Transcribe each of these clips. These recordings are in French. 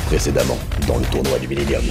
Précédemment, dans le tournoi du Millennium.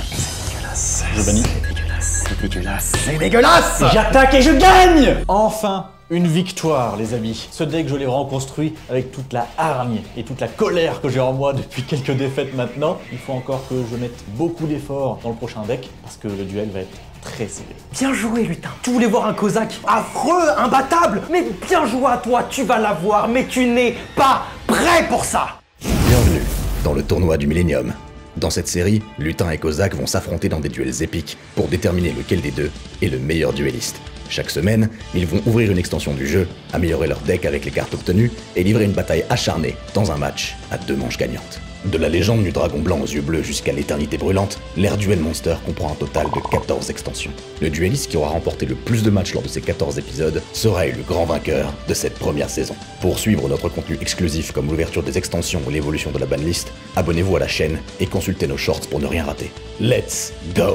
C'est dégueulasse. Je bannis. C'est dégueulasse. C'est dégueulasse. C'est dégueulasse. J'attaque et je gagne. Enfin, une victoire, les amis. Ce deck, je l'ai reconstruit avec toute la hargne et toute la colère que j'ai en moi depuis quelques défaites maintenant. Il faut encore que je mette beaucoup d'efforts dans le prochain deck parce que le duel va être très serré. Bien joué, lutin. Tu voulais voir un Kozak affreux, imbattable. Mais bien joué à toi, tu vas l'avoir, mais tu n'es pas prêt pour ça. Bienvenue dans le tournoi du Millennium. Dans cette série, Lutin et Kozak vont s'affronter dans des duels épiques pour déterminer lequel des deux est le meilleur duelliste. Chaque semaine, ils vont ouvrir une extension du jeu, améliorer leur deck avec les cartes obtenues et livrer une bataille acharnée dans un match à 2 manches gagnantes. De la légende du dragon blanc aux yeux bleus jusqu'à l'éternité brûlante, l'ère Duel Monster comprend un total de 14 extensions. Le duelliste qui aura remporté le plus de matchs lors de ces 14 épisodes sera élu grand vainqueur de cette première saison. Pour suivre notre contenu exclusif comme l'ouverture des extensions ou l'évolution de la banlist, abonnez-vous à la chaîne et consultez nos shorts pour ne rien rater. Let's go!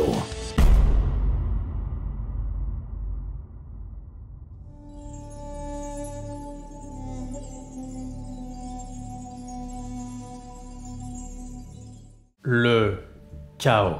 Le chaos.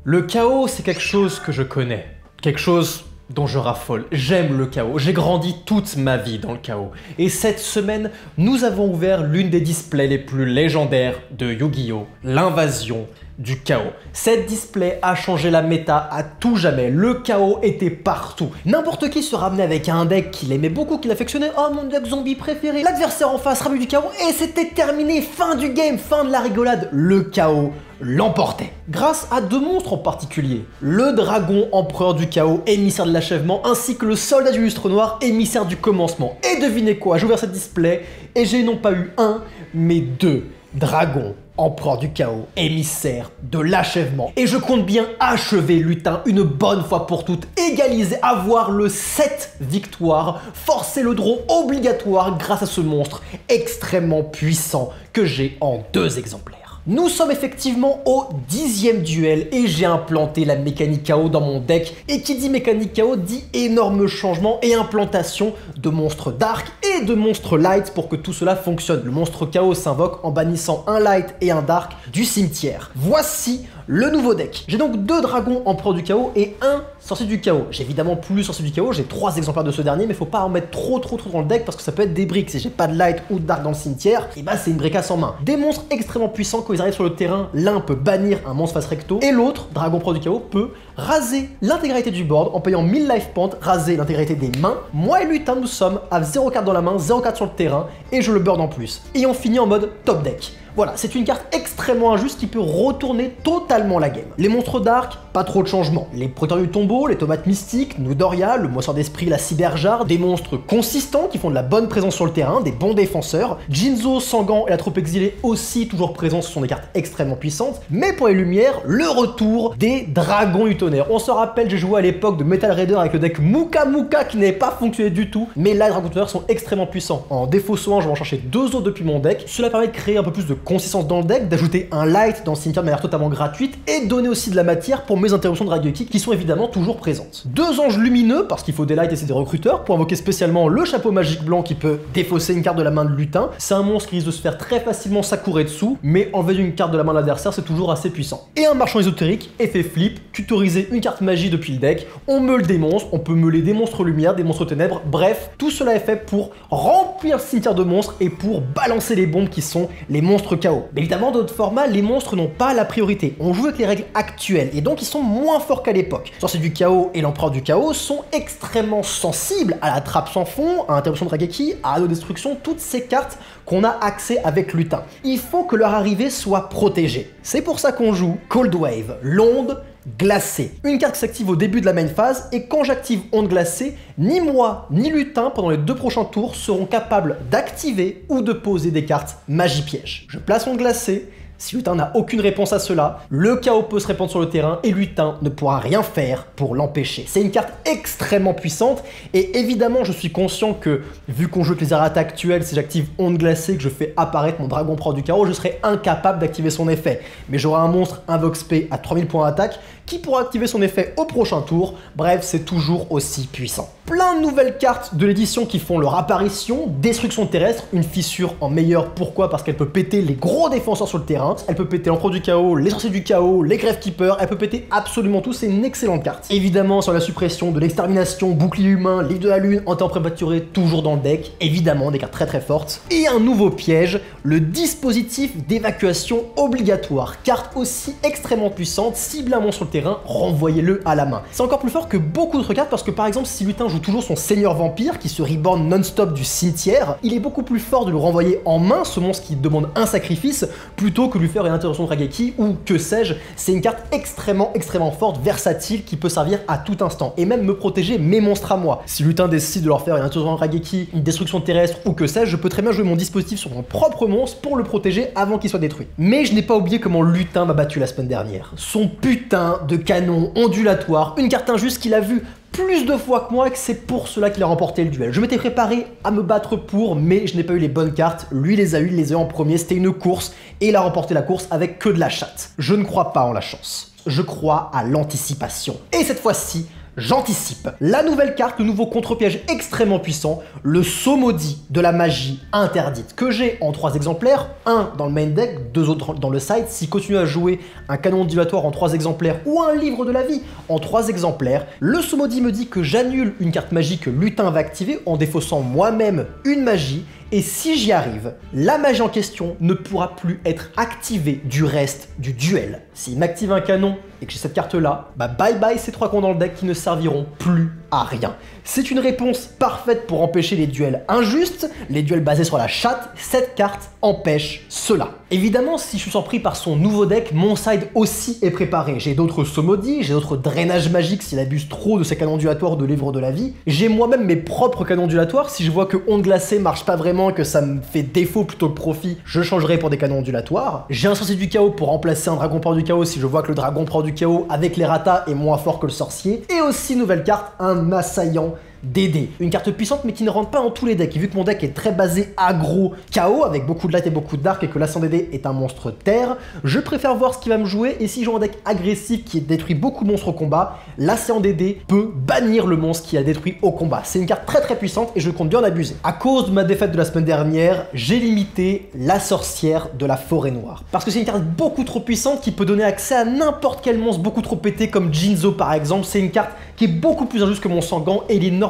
Le chaos, c'est quelque chose que je connais. Quelque chose dont je raffole. J'aime le chaos. J'ai grandi toute ma vie dans le chaos. Et cette semaine, nous avons ouvert l'une des displays les plus légendaires de Yu-Gi-Oh! L'invasion du chaos. Cette display a changé la méta à tout jamais. Le chaos était partout. N'importe qui se ramenait avec un deck qu'il aimait beaucoup, qu'il affectionnait. Oh, mon deck zombie préféré. L'adversaire en face ramenait du chaos et c'était terminé. Fin du game, fin de la rigolade. Le chaos l'emportait. Grâce à 2 monstres en particulier. Le dragon empereur du chaos, émissaire de l'achèvement, ainsi que le soldat du lustre noir, émissaire du commencement. Et devinez quoi, j'ai ouvert cette display et j'ai non pas eu 1, mais 2 dragons empereur du chaos, émissaire de l'achèvement. Et je compte bien achever Lutin une bonne fois pour toutes, égaliser, avoir le 7 victoires, forcer le draw obligatoire grâce à ce monstre extrêmement puissant que j'ai en 2 exemplaires. Nous sommes effectivement au 10e duel et j'ai implanté la mécanique KO dans mon deck. Et qui dit mécanique KO dit énorme changement et implantation de monstres dark et de monstres light pour que tout cela fonctionne. Le monstre KO s'invoque en bannissant un light et un dark du cimetière. Voici le nouveau deck. J'ai donc 2 dragons empereurs du chaos et 1 sorcier du chaos. J'ai évidemment plus sorcier du chaos, j'ai 3 exemplaires de ce dernier, mais faut pas en mettre trop dans le deck parce que ça peut être des briques. Si j'ai pas de light ou de dark dans le cimetière, et bah c'est une bricasse en main. Des monstres extrêmement puissants, quand ils arrivent sur le terrain, l'un peut bannir un monstre face recto et l'autre, dragon empereur du chaos, peut raser l'intégralité du board en payant 1000 life points, raser l'intégralité des mains. Moi et Lutin, nous sommes à 0 carte dans la main, 0 carte sur le terrain et je le burn en plus. Et on finit en mode top deck. Voilà, c'est une carte extrêmement injuste qui peut retourner totalement la game. Les monstres dark, pas trop de changements. Les protecteurs du tombeau, les tomates mystiques, Nudoria, le moisseur d'esprit, la cyberjarde, des monstres consistants qui font de la bonne présence sur le terrain, des bons défenseurs. Jinzo, Sangan et la troupe exilée aussi toujours présents, ce sont des cartes extrêmement puissantes. Mais pour les lumières, le retour des dragons du tonnerre. On se rappelle, j'ai joué à l'époque de Metal Raider avec le deck Muka Muka qui n'avait pas fonctionné du tout. Mais là, les dragons du tonnerre sont extrêmement puissants. En défaut soin, je vais en chercher 2 autres depuis mon deck. Cela permet de créer un peu plus de consistance dans le deck, d'ajouter un light dans le cimetière de manière totalement gratuite et donner aussi de la matière pour mes interruptions de Raigeki qui sont évidemment toujours présentes. 2 anges lumineux parce qu'il faut des lights et c'est des recruteurs pour invoquer spécialement le chapeau magique blanc qui peut défausser une carte de la main de Lutin. C'est un monstre qui risque de se faire très facilement Sakura dessous, mais enlever une carte de la main de l'adversaire c'est toujours assez puissant. Et un marchand ésotérique, effet flip, tutoriser une carte magie depuis le deck, on meule des monstres, on peut meuler des monstres lumière, des monstres ténèbres, bref, tout cela est fait pour remplir le cimetière de monstres et pour balancer les bombes qui sont les monstres KO. Mais évidemment, dans notre format, les monstres n'ont pas la priorité. On joue avec les règles actuelles et donc ils sont moins forts qu'à l'époque. Sorcier du chaos et l'empereur du chaos sont extrêmement sensibles à la trappe sans fond, à l'interruption de Raigeki, à l'autodestruction, toutes ces cartes qu'on a accès avec Lutin. Il faut que leur arrivée soit protégée. C'est pour ça qu'on joue Cold Wave, l'onde glacée. Une carte qui s'active au début de la main phase et quand j'active onde glacée, ni moi ni Lutin pendant les 2 prochains tours seront capables d'activer ou de poser des cartes magie piège. Je place onde glacée. Si Lutin n'a aucune réponse à cela, le chaos peut se répandre sur le terrain et Lutin ne pourra rien faire pour l'empêcher. C'est une carte extrêmement puissante et évidemment je suis conscient que vu qu'on joue avec les arrêts actuels, si j'active onde glacée que je fais apparaître mon dragon empereur du chaos, je serai incapable d'activer son effet. Mais j'aurai un monstre invoque spé à 3000 points d'attaque qui pourra activer son effet au prochain tour. Bref, c'est toujours aussi puissant. Plein de nouvelles cartes de l'édition qui font leur apparition. Destruction terrestre, une fissure en meilleur. Pourquoi? Parce qu'elle peut péter les gros défenseurs sur le terrain. labyrinthe, elle peut péter l'Empereur du Chaos, les Sorciers du Chaos, les Gravekeepers, elle peut péter absolument tout, c'est une excellente carte. Évidemment sur la suppression de l'extermination, bouclier humain, livre de la lune, anti prématuré toujours dans le deck, évidemment des cartes très fortes. Et un nouveau piège, le dispositif d'évacuation obligatoire, carte aussi extrêmement puissante, cible un monstre sur le terrain, renvoyez-le à la main. C'est encore plus fort que beaucoup d'autres cartes parce que par exemple si Lutin joue toujours son Seigneur Vampire qui se reborn non-stop du cimetière, il est beaucoup plus fort de le renvoyer en main, ce monstre qui demande un sacrifice, plutôt que lui faire une intervention de Raigeki ou que sais-je. C'est une carte extrêmement forte, versatile, qui peut servir à tout instant et même me protéger mes monstres à moi. Si Lutin décide de leur faire une intervention de Raigeki, une destruction terrestre ou que sais-je, je peux très bien jouer mon dispositif sur mon propre monstre pour le protéger avant qu'il soit détruit. Mais je n'ai pas oublié comment Lutin m'a battu la semaine dernière. Son putain de canon ondulatoire, une carte injuste qu'il a vue plus de fois que moi et que c'est pour cela qu'il a remporté le duel. Je m'étais préparé à me battre pour, mais je n'ai pas eu les bonnes cartes. Lui les a eu, il les a eu en premier, c'était une course et il a remporté la course avec que de la chatte. Je ne crois pas en la chance, je crois à l'anticipation. Et cette fois-ci, j'anticipe. La nouvelle carte, le nouveau contre-piège extrêmement puissant, le saut maudit de la magie interdite, que j'ai en 3 exemplaires, un dans le main deck, 2 autres dans le side. S'il continue à jouer un canon ondulatoire en 3 exemplaires ou un livre de la vie en 3 exemplaires, le saut maudit me dit que j'annule une carte magie que Lutin va activer en défaussant moi-même une magie. Et si j'y arrive, la magie en question ne pourra plus être activée du reste du duel. S'il m'active un canon et que j'ai cette carte-là, bah bye bye ces 3 cons dans le deck qui ne serviront plus à rien. C'est une réponse parfaite pour empêcher les duels injustes, les duels basés sur la chatte. Cette carte empêche cela. Évidemment, si je suis surpris par son nouveau deck, mon side aussi est préparé. J'ai d'autres sauts maudits, j'ai d'autres drainages magiques s'il abuse trop de ses canons ondulatoires de livre de la vie. J'ai moi-même mes propres canons ondulatoires. Si je vois que onde glacée marche pas vraiment, que ça me fait défaut plutôt que profit, je changerai pour des canons ondulatoires. J'ai un sorcier du chaos pour remplacer un dragon porteur du chaos si je vois que le dragon porteur du chaos avec les ratas est moins fort que le sorcier. Et aussi, nouvelle carte, un assaillant DD. Une carte puissante mais qui ne rentre pas dans tous les decks. Et vu que mon deck est très basé aggro chaos avec beaucoup de light et beaucoup de dark et que l'assaillant DD est un monstre terre, je préfère voir ce qui va me jouer. Et si je joue un deck agressif qui détruit beaucoup de monstres au combat, l'assaillant DD peut bannir le monstre qui a détruit au combat. C'est une carte très puissante et je compte bien en abuser. À cause de ma défaite de la semaine dernière, j'ai limité la sorcière de la forêt noire. Parce que c'est une carte beaucoup trop puissante qui peut donner accès à n'importe quel monstre beaucoup trop pété comme Jinzo par exemple. C'est une carte qui est beaucoup plus injuste que mon Sangan et il est normal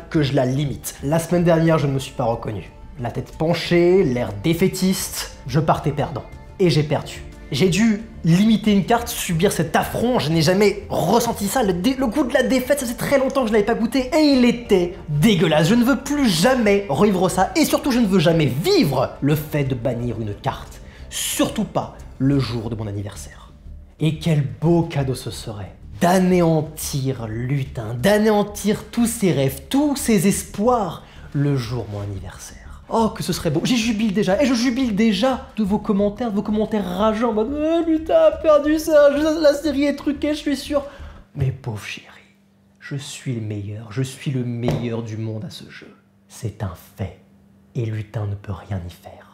que je la limite. La semaine dernière, je ne me suis pas reconnu. La tête penchée, l'air défaitiste, je partais perdant. Et j'ai perdu. J'ai dû limiter une carte, subir cet affront, je n'ai jamais ressenti ça. Le goût de la défaite, ça faisait très longtemps que je ne l'avais pas goûté et il était dégueulasse. Je ne veux plus jamais revivre ça et surtout je ne veux jamais vivre le fait de bannir une carte. Surtout pas le jour de mon anniversaire. Et quel beau cadeau ce serait d'anéantir Lutin, d'anéantir tous ses rêves, tous ses espoirs le jour de mon anniversaire. Oh, que ce serait beau. J'y jubile déjà. Et je jubile déjà de vos commentaires rageants en mode Lutin a perdu ça, la série est truquée, je suis sûr. Mais pauvre chérie, je suis le meilleur du monde à ce jeu. C'est un fait. Et Lutin ne peut rien y faire.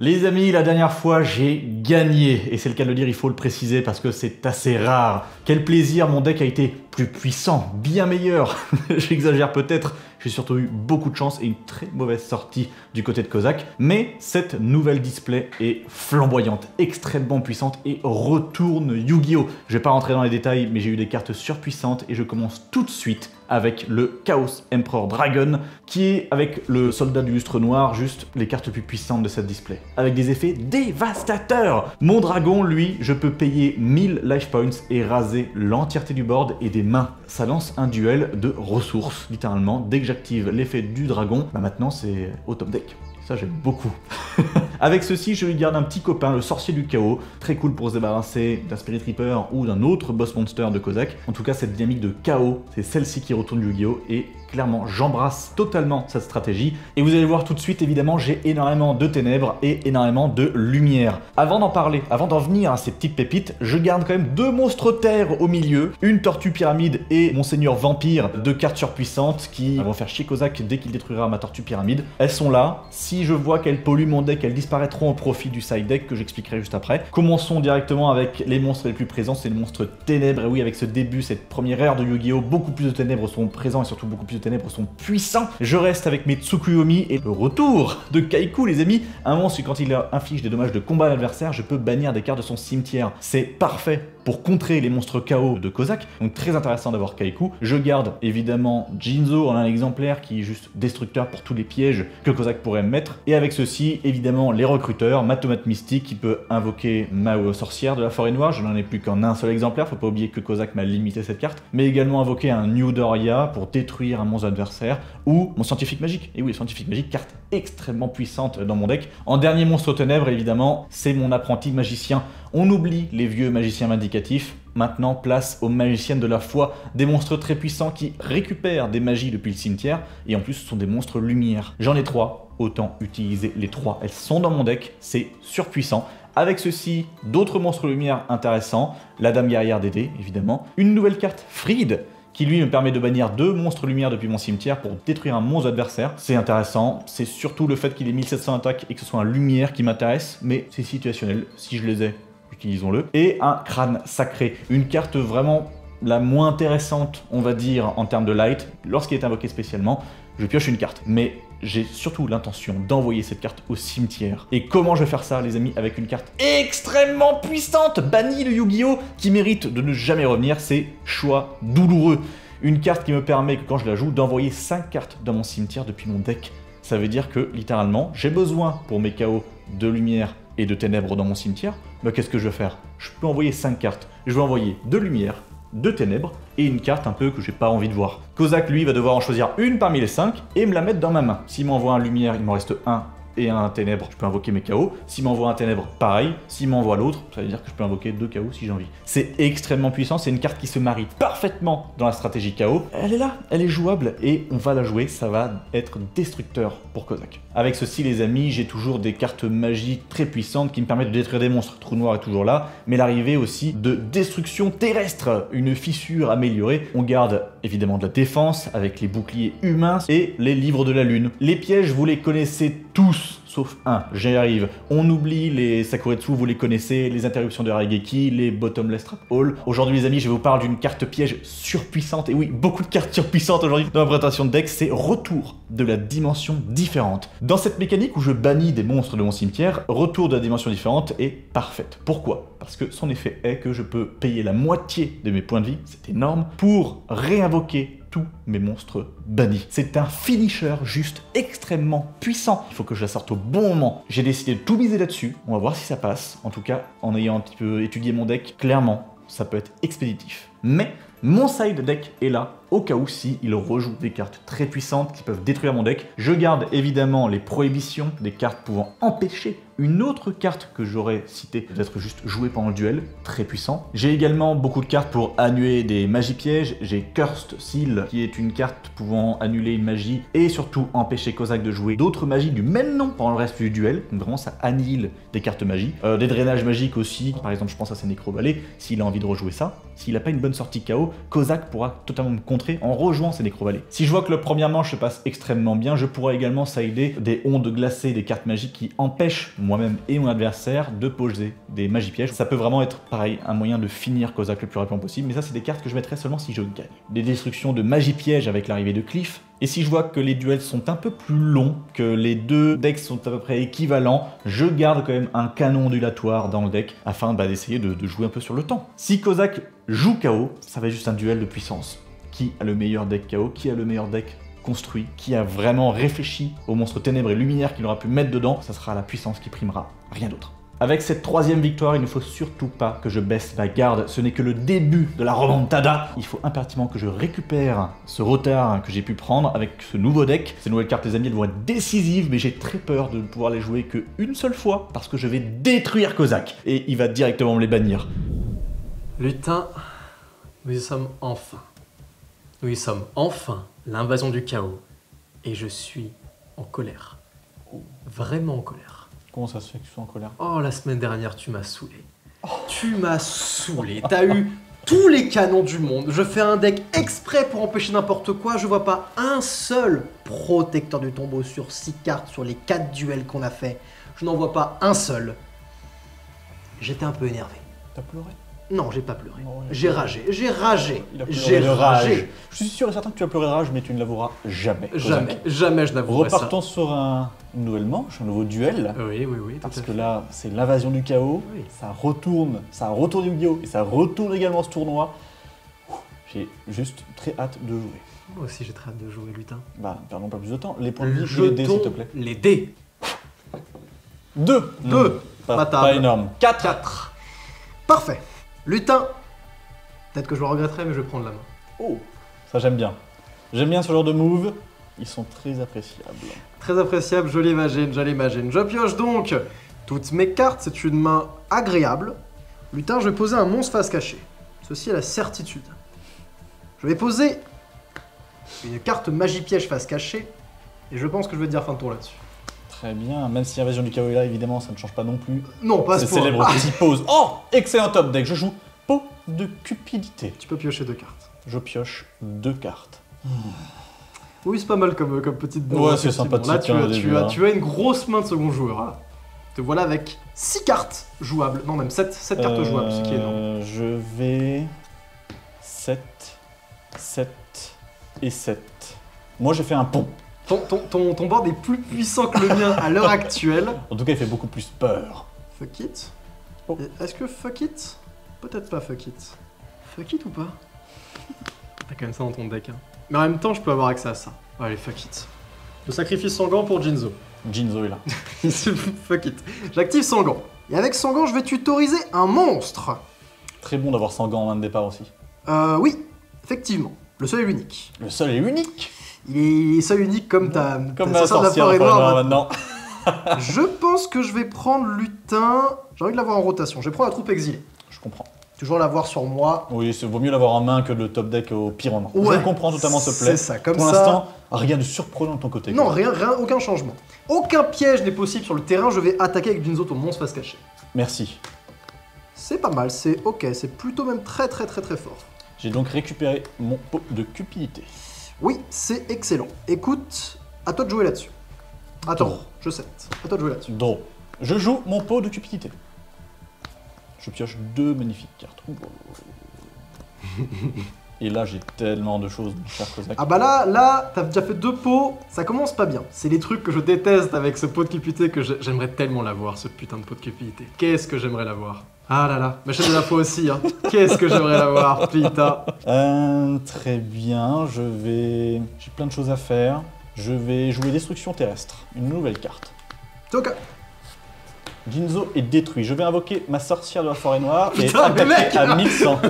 Les amis, la dernière fois, j'ai gagné. Et c'est le cas de le dire, il faut le préciser parce que c'est assez rare. Quel plaisir, mon deck a été plus puissant, bien meilleur. J'exagère peut-être, j'ai surtout eu beaucoup de chance et une très mauvaise sortie du côté de Kozak. Mais cette nouvelle display est flamboyante, extrêmement puissante et retourne Yu-Gi-Oh! Je vais pas rentrer dans les détails, mais j'ai eu des cartes surpuissantes et je commence tout de suite avec le Chaos Emperor Dragon, qui est, avec le soldat du lustre noir, juste les cartes les plus puissantes de cette display. Avec des effets dévastateurs. Mon dragon, lui, je peux payer 1000 life points et raser l'entièreté du board et des mains. Ça lance un duel de ressources, littéralement. Dès que j'active l'effet du dragon, bah maintenant c'est au top deck. Ça, j'aime beaucoup. Avec ceci, je lui garde un petit copain, le sorcier du chaos. Très cool pour se débarrasser d'un Spirit Reaper ou d'un autre boss monster de Kozak. En tout cas, cette dynamique de chaos, c'est celle-ci qui retourne Yu-Gi-Oh! Et clairement, j'embrasse totalement cette stratégie. Et vous allez voir tout de suite, évidemment, j'ai énormément de ténèbres et énormément de lumière. Avant d'en parler, avant d'en venir à ces petites pépites, je garde quand même 2 monstres terre au milieu, une tortue pyramide et mon seigneur vampire, 2 cartes surpuissantes qui vont faire chier Kozak dès qu'il détruira ma tortue pyramide. Elles sont là. Si je vois qu'elles polluent mon deck, elles disparaissent, disparaîtront au profit du side deck que j'expliquerai juste après. Commençons directement avec les monstres les plus présents, c'est les monstres ténèbres. Et oui, avec ce début, cette première ère de Yu-Gi-Oh, beaucoup plus de ténèbres sont présents et surtout beaucoup plus de ténèbres sont puissants. Je reste avec mes Tsukuyomi et le retour de Kaiku, les amis. Un monstre, quand il inflige des dommages de combat à l'adversaire, je peux bannir des cartes de son cimetière. C'est parfait pour contrer les monstres KO de Kozak, donc très intéressant d'avoir Kaiku. Je garde évidemment Jinzo en un exemplaire qui est juste destructeur pour tous les pièges que Kozak pourrait me mettre. Et avec ceci, évidemment, les recruteurs, ma tomate mystique qui peut invoquer ma sorcière de la forêt noire, je n'en ai plus qu'en un seul exemplaire, faut pas oublier que Kozak m'a limité cette carte, mais également invoquer un New Doria pour détruire un monstre adversaire, ou mon scientifique magique. Et oui, le scientifique magique, carte extrêmement puissante dans mon deck. En dernier monstre ténèbres, évidemment, c'est mon apprenti magicien. On oublie les vieux magiciens vindicatifs. Maintenant, place aux magiciennes de la foi, des monstres très puissants qui récupèrent des magies depuis le cimetière, et en plus ce sont des monstres lumière. J'en ai 3, autant utiliser les 3. Elles sont dans mon deck, c'est surpuissant. Avec ceci, d'autres monstres lumière intéressants, la Dame guerrière d'Édé, évidemment. Une nouvelle carte, Fried, qui lui me permet de bannir 2 monstres lumière depuis mon cimetière pour détruire un monstre adversaire. C'est intéressant, c'est surtout le fait qu'il ait 1700 attaques et que ce soit un lumière qui m'intéresse, mais c'est situationnel, si je les ai, utilisons-le. Et un crâne sacré, une carte vraiment la moins intéressante, on va dire, en termes de light. Lorsqu'il est invoqué spécialement, je pioche une carte, mais j'ai surtout l'intention d'envoyer cette carte au cimetière. Et comment je vais faire ça, les amis? Avec une carte extrêmement puissante, bannie de Yu-Gi-Oh, qui mérite de ne jamais revenir, c'est choix douloureux. Une carte qui me permet, que quand je la joue, d'envoyer 5 cartes dans mon cimetière depuis mon deck. Ça veut dire que, littéralement, j'ai besoin, pour mes KO, de lumière et de ténèbres dans mon cimetière. Mais qu'est-ce que je vais faire? Je peux envoyer 5 cartes. Je vais envoyer de lumière, de ténèbres et une carte un peu que j'ai pas envie de voir. Kozak, lui, va devoir en choisir une parmi les 5 et me la mettre dans ma main. S'il m'envoie un lumière, il m'en reste un et un ténèbre, je peux invoquer mes KO. S'il m'envoie un ténèbre, pareil. S'il m'envoie l'autre, ça veut dire que je peux invoquer 2 KO si j'ai envie. C'est extrêmement puissant, c'est une carte qui se marie parfaitement dans la stratégie KO. Elle est là, elle est jouable et on va la jouer, ça va être destructeur pour Kozak. Avec ceci, les amis, j'ai toujours des cartes magiques très puissantes qui me permettent de détruire des monstres. Trou noir est toujours là, mais l'arrivée aussi de destruction terrestre, une fissure améliorée. On garde évidemment de la défense avec les boucliers humains et les livres de la lune. Les pièges, vous les connaissez tous, sauf un, j'y arrive. On oublie les Sakuretsu, vous les connaissez, les interruptions de Raigeki, les Bottomless Trap Hall. Aujourd'hui, les amis, je vous parle d'une carte piège surpuissante, et oui, beaucoup de cartes surpuissantes aujourd'hui dans ma présentation de deck, c'est Retour de la dimension différente. Dans cette mécanique où je bannis des monstres de mon cimetière, Retour de la dimension différente est parfaite. Pourquoi? Parce que son effet est que je peux payer la moitié de mes points de vie, c'est énorme, pour réinvoquer tous mes monstres bannis. C'est un finisher juste extrêmement puissant. Il faut que je la sorte au bon moment. J'ai décidé de tout miser là-dessus. On va voir si ça passe. En tout cas, en ayant un petit peu étudié mon deck, clairement, ça peut être expéditif. Mais mon side deck est là, au cas où si il rejoue des cartes très puissantes qui peuvent détruire mon deck. Je garde évidemment les prohibitions, des cartes pouvant empêcher une autre carte que j'aurais citée d'être juste jouée pendant le duel, très puissant. J'ai également beaucoup de cartes pour annuler des magies pièges. J'ai Cursed Seal, qui est une carte pouvant annuler une magie et surtout empêcher Kozak de jouer d'autres magies du même nom pendant le reste du duel. Donc vraiment, ça annihile des cartes magie. Des drainages magiques aussi, par exemple, je pense à ses Nécrobalais, s'il a envie de rejouer ça. S'il n'a pas une bonne sortie KO, Kozak pourra totalement me contrer en rejouant ses Nécrobalais. Si je vois que le premier manche se passe extrêmement bien, je pourrais également sider des ondes glacées, des cartes magiques qui empêchent moi-même et mon adversaire de poser des magies pièges. Ça peut vraiment être, pareil, un moyen de finir Kozak le plus rapidement possible, mais ça, c'est des cartes que je mettrai seulement si je gagne. Des destructions de magie piège avec l'arrivée de Cliff, et si je vois que les duels sont un peu plus longs, que les deux decks sont à peu près équivalents, je garde quand même un canon ondulatoire dans le deck, afin d'essayer de jouer un peu sur le temps. Si Kozak joue KO, ça va être juste un duel de puissance. Qui a le meilleur deck KO? Qui a le meilleur deck construit? Qui a vraiment réfléchi aux monstres ténèbres et luminaires qu'il aura pu mettre dedans? Ça sera la puissance qui primera, rien d'autre. Avec cette 3e victoire, il ne faut surtout pas que je baisse la garde, ce n'est que le début de la remontada. Il faut impérativement que je récupère ce retard que j'ai pu prendre avec ce nouveau deck. Ces nouvelles cartes, les amis, elles vont être décisives, mais j'ai très peur de ne pouvoir les jouer qu'une seule fois, parce que je vais détruire Kozak, et il va directement me les bannir. Lutin, nous y sommes enfin. Nous y sommes enfin, l'invasion du chaos, et je suis en colère. Vraiment en colère. Comment ça se fait que tu sois en colère? Oh, la semaine dernière, tu m'as saoulé. Tu m'as saoulé. T'as eu tous les canons du monde. Je fais un deck exprès pour empêcher n'importe quoi. Je vois pas un seul protecteur du tombeau sur 6 cartes sur les 4 duels qu'on a fait. je n'en vois pas un seul. J'étais un peu énervé. T'as pleuré? Non, j'ai pas pleuré. Non, J'ai ragé, j'ai ragé, Il a pleuré j'ai de rage. ragé. Je suis sûr et certain que tu as pleuré de rage, mais tu ne l'avoueras jamais. Jamais, jamais je n'avouerai ça. Repartons sur une nouvelle manche, un nouveau duel. Oui, oui, oui, tout Parce à que fait. là, c'est l'invasion du chaos. Oui. Ça a retourné Yu-Gi-Oh! Et ça retourne également ce tournoi. J'ai juste très hâte de jouer. Moi aussi, j'ai très hâte de jouer, lutin. Bah, perdons pas plus de temps. Les points de vie, et les dés, s'il te plaît. Les dés. 2. Deux. Pas table. Pas énorme. 4. 4. Parfait. Lutin. Peut-être que je le regretterai, mais je vais prendre la main. Oh, ça j'aime bien. J'aime bien ce genre de move. Ils sont très appréciables. Très appréciable, je l'imagine, je l'imagine. Je pioche donc toutes mes cartes, c'est une main agréable. Lutin, je vais poser un monstre face cachée. Ceci est la certitude. Je vais poser une carte magie piège face cachée, et je pense que je vais dire fin de tour là-dessus. Très bien. Même si l'invasion du chaos est là, évidemment, ça ne change pas non plus. Non, pas à C'est ce point. célèbre Ah, petit pose. Oh, excellent top deck. Je joue Peau de cupidité. tu peux piocher 2 cartes. Je pioche 2 cartes. Oui, c'est pas mal comme petite bonne. Ouais, c'est effectivement. sympathique, Là, tu, hein, as, au tu, début, as, hein. tu as une grosse main de second joueur. Là. Te voilà avec 6 cartes jouables. Non, même 7 cartes jouables, ce qui est énorme. Je vais 7, 7 et 7. Moi, j'ai fait un pont. Ton board est plus puissant que le mien à l'heure actuelle. En tout cas, il fait beaucoup plus peur. Fuck it. Oh. Est-ce que fuck it? Peut-être pas fuck it. Fuck it ou pas? T'as quand même ça dans ton deck. Hein. Mais en même temps, je peux avoir accès à ça. Allez, fuck it. Je sacrifie Sangan pour Jinzo. Jinzo est là. Fuck it. J'active Sangan. Et avec Sangan, je vais tutoriser un monstre. Très bon d'avoir Sangan en main de départ aussi. Oui, effectivement. Le seul est l'unique. Le seul est unique. Il est seul unique comme ta Comme sorcière la de la sorcière forêt de noire. maintenant. Je pense que je vais prendre Lutin. J'ai envie de l'avoir en rotation. Je vais prendre la troupe exilée. Je comprends. Toujours l'avoir sur moi. Oui, il vaut mieux l'avoir en main que le top deck au pire en main. Ouais, je comprends totalement ce play. c'est ça, comme Pour ça- l'instant, rien de surprenant de ton côté. Non, quoi. rien, aucun changement. Aucun piège n'est possible sur le terrain. Je vais attaquer avec Jinzo ton monstre face cachée. Merci. C'est pas mal, c'est ok. C'est plutôt même très fort. J'ai donc récupéré mon pot de cupidité. Oui, c'est excellent. Écoute, à toi de jouer là-dessus. Attends, Tour. je sais. À toi de jouer là-dessus. Draw. Je joue mon pot de cupidité. Je pioche 2 magnifiques cartes. Et là, j'ai tellement de choses, mon cher Kozak. Ah bah là, t'as déjà fait 2 pots, ça commence pas bien. C'est les trucs que je déteste avec ce pot de cupidité que j'aimerais tellement l'avoir, ce putain de pot de cupidité. Qu'est-ce que j'aimerais l'avoir. Ah là là, ma chaîne de la fois aussi, hein. Qu'est-ce que j'aimerais l'avoir, putain. Très bien, j'ai plein de choses à faire. Je vais jouer Destruction terrestre, une nouvelle carte. C'est ok. Jinzo est détruit. Je vais invoquer ma sorcière de la forêt noire et Putain, mais mec attaquer à 1100.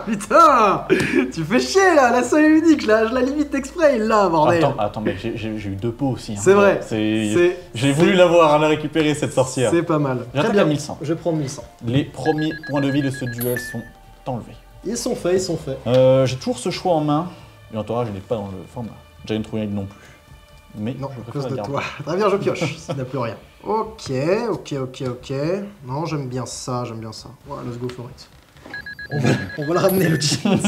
Putain, tu fais chier là, la seule et unique, je la limite exprès, là, bordel. Attends, mec, j'ai eu 2 pots aussi. Hein. C'est vrai. J'ai voulu l'avoir, la récupérer, cette sorcière. C'est pas mal. Très J'attaque bien. à 1100. Je vais prendre 1100. Les premiers points de vie de ce duel sont enlevés. Ils sont faits, ils sont faits. J'ai toujours ce choix en main. Et entourage, je n'ai pas dans le format. Giant Ruin non plus. Mais Non, je à préfère cause la de garder. toi. Très bien, je pioche, s'il n'a plus rien. Ok. Non, j'aime bien ça, Ouais, let's go for it. On va le ramener, le Jeans.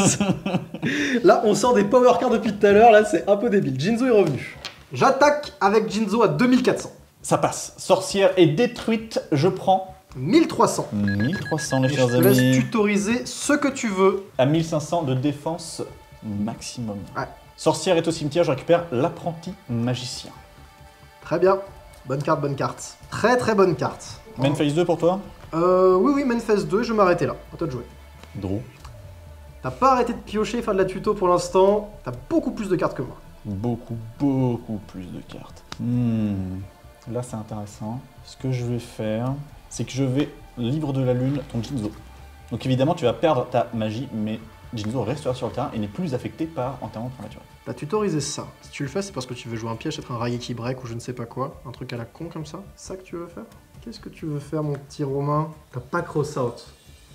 Là, on sort des power cards depuis tout à l'heure, là, c'est un peu débile. Jinzo est revenu. J'attaque avec Jinzo à 2400. Ça passe. Sorcière est détruite. Je prends 1300. 1300, les Et je chers te laisse amis. tutoriser ce que tu veux. À 1500 de défense maximum. Ouais. Sorcière est au cimetière. Je récupère l'apprenti magicien. Très bien. Bonne carte. Très bonne carte. Main phase 2 pour toi. Oui, main phase 2, je vais m'arrêter là. À toi de jouer. Draw. T'as pas arrêté de piocher et faire de la tuto pour l'instant. T'as beaucoup plus de cartes que moi. Beaucoup plus de cartes. Là, c'est intéressant. Ce que je vais faire, c'est que je vais livre de la lune ton Jinzo. Donc évidemment, tu vas perdre ta magie, mais Jinzo restera sur le terrain et n'est plus affecté par enterrement prématuré. T'as tutorisé ça. Si tu le fais, c'est parce que tu veux jouer un piège, être un Raigeki break ou je ne sais pas quoi. Un truc à la con comme ça. C'est ça que tu veux faire? Qu'est-ce que tu veux faire, mon petit Romain? T'as pas cross out.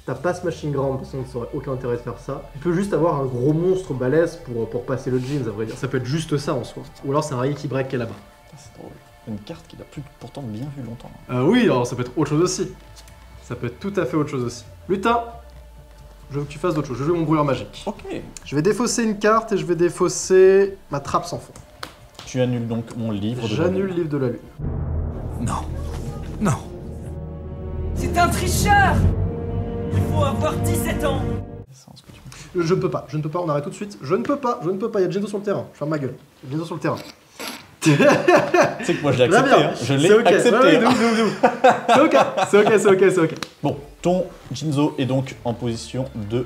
T'as pas smashing ground, parce que ça aurait aucun intérêt de faire ça. Tu peux juste avoir un gros monstre balèze pour passer le jeans, à vrai dire. Ça peut être juste ça en soi. Ou alors c'est un Raigeki break qui est là-bas. C'est drôle. Une carte qu'il a plus pourtant bien vu longtemps. Oui, alors ça peut être autre chose aussi. Ça peut être tout à fait autre chose aussi. Lutin, je veux que tu fasses d'autres choses. Je veux jouer mon brûleur magique. Ok. Je vais défausser une carte et je vais défausser ma trappe sans fond. Tu annules donc mon livre de la J'annule le lune. livre de la lune. Non. Non. C'est un tricheur! Il faut avoir 17 ans! Je ne peux pas, on arrête tout de suite. Je ne peux pas, il y a Jinzo sur le terrain. Je ferme ma gueule. Il y a Jinzo sur le terrain. Tu sais que moi je l'ai accepté, hein. Je l'ai accepté. Ouais, c'est ok. Bon, ton Jinzo est donc en position de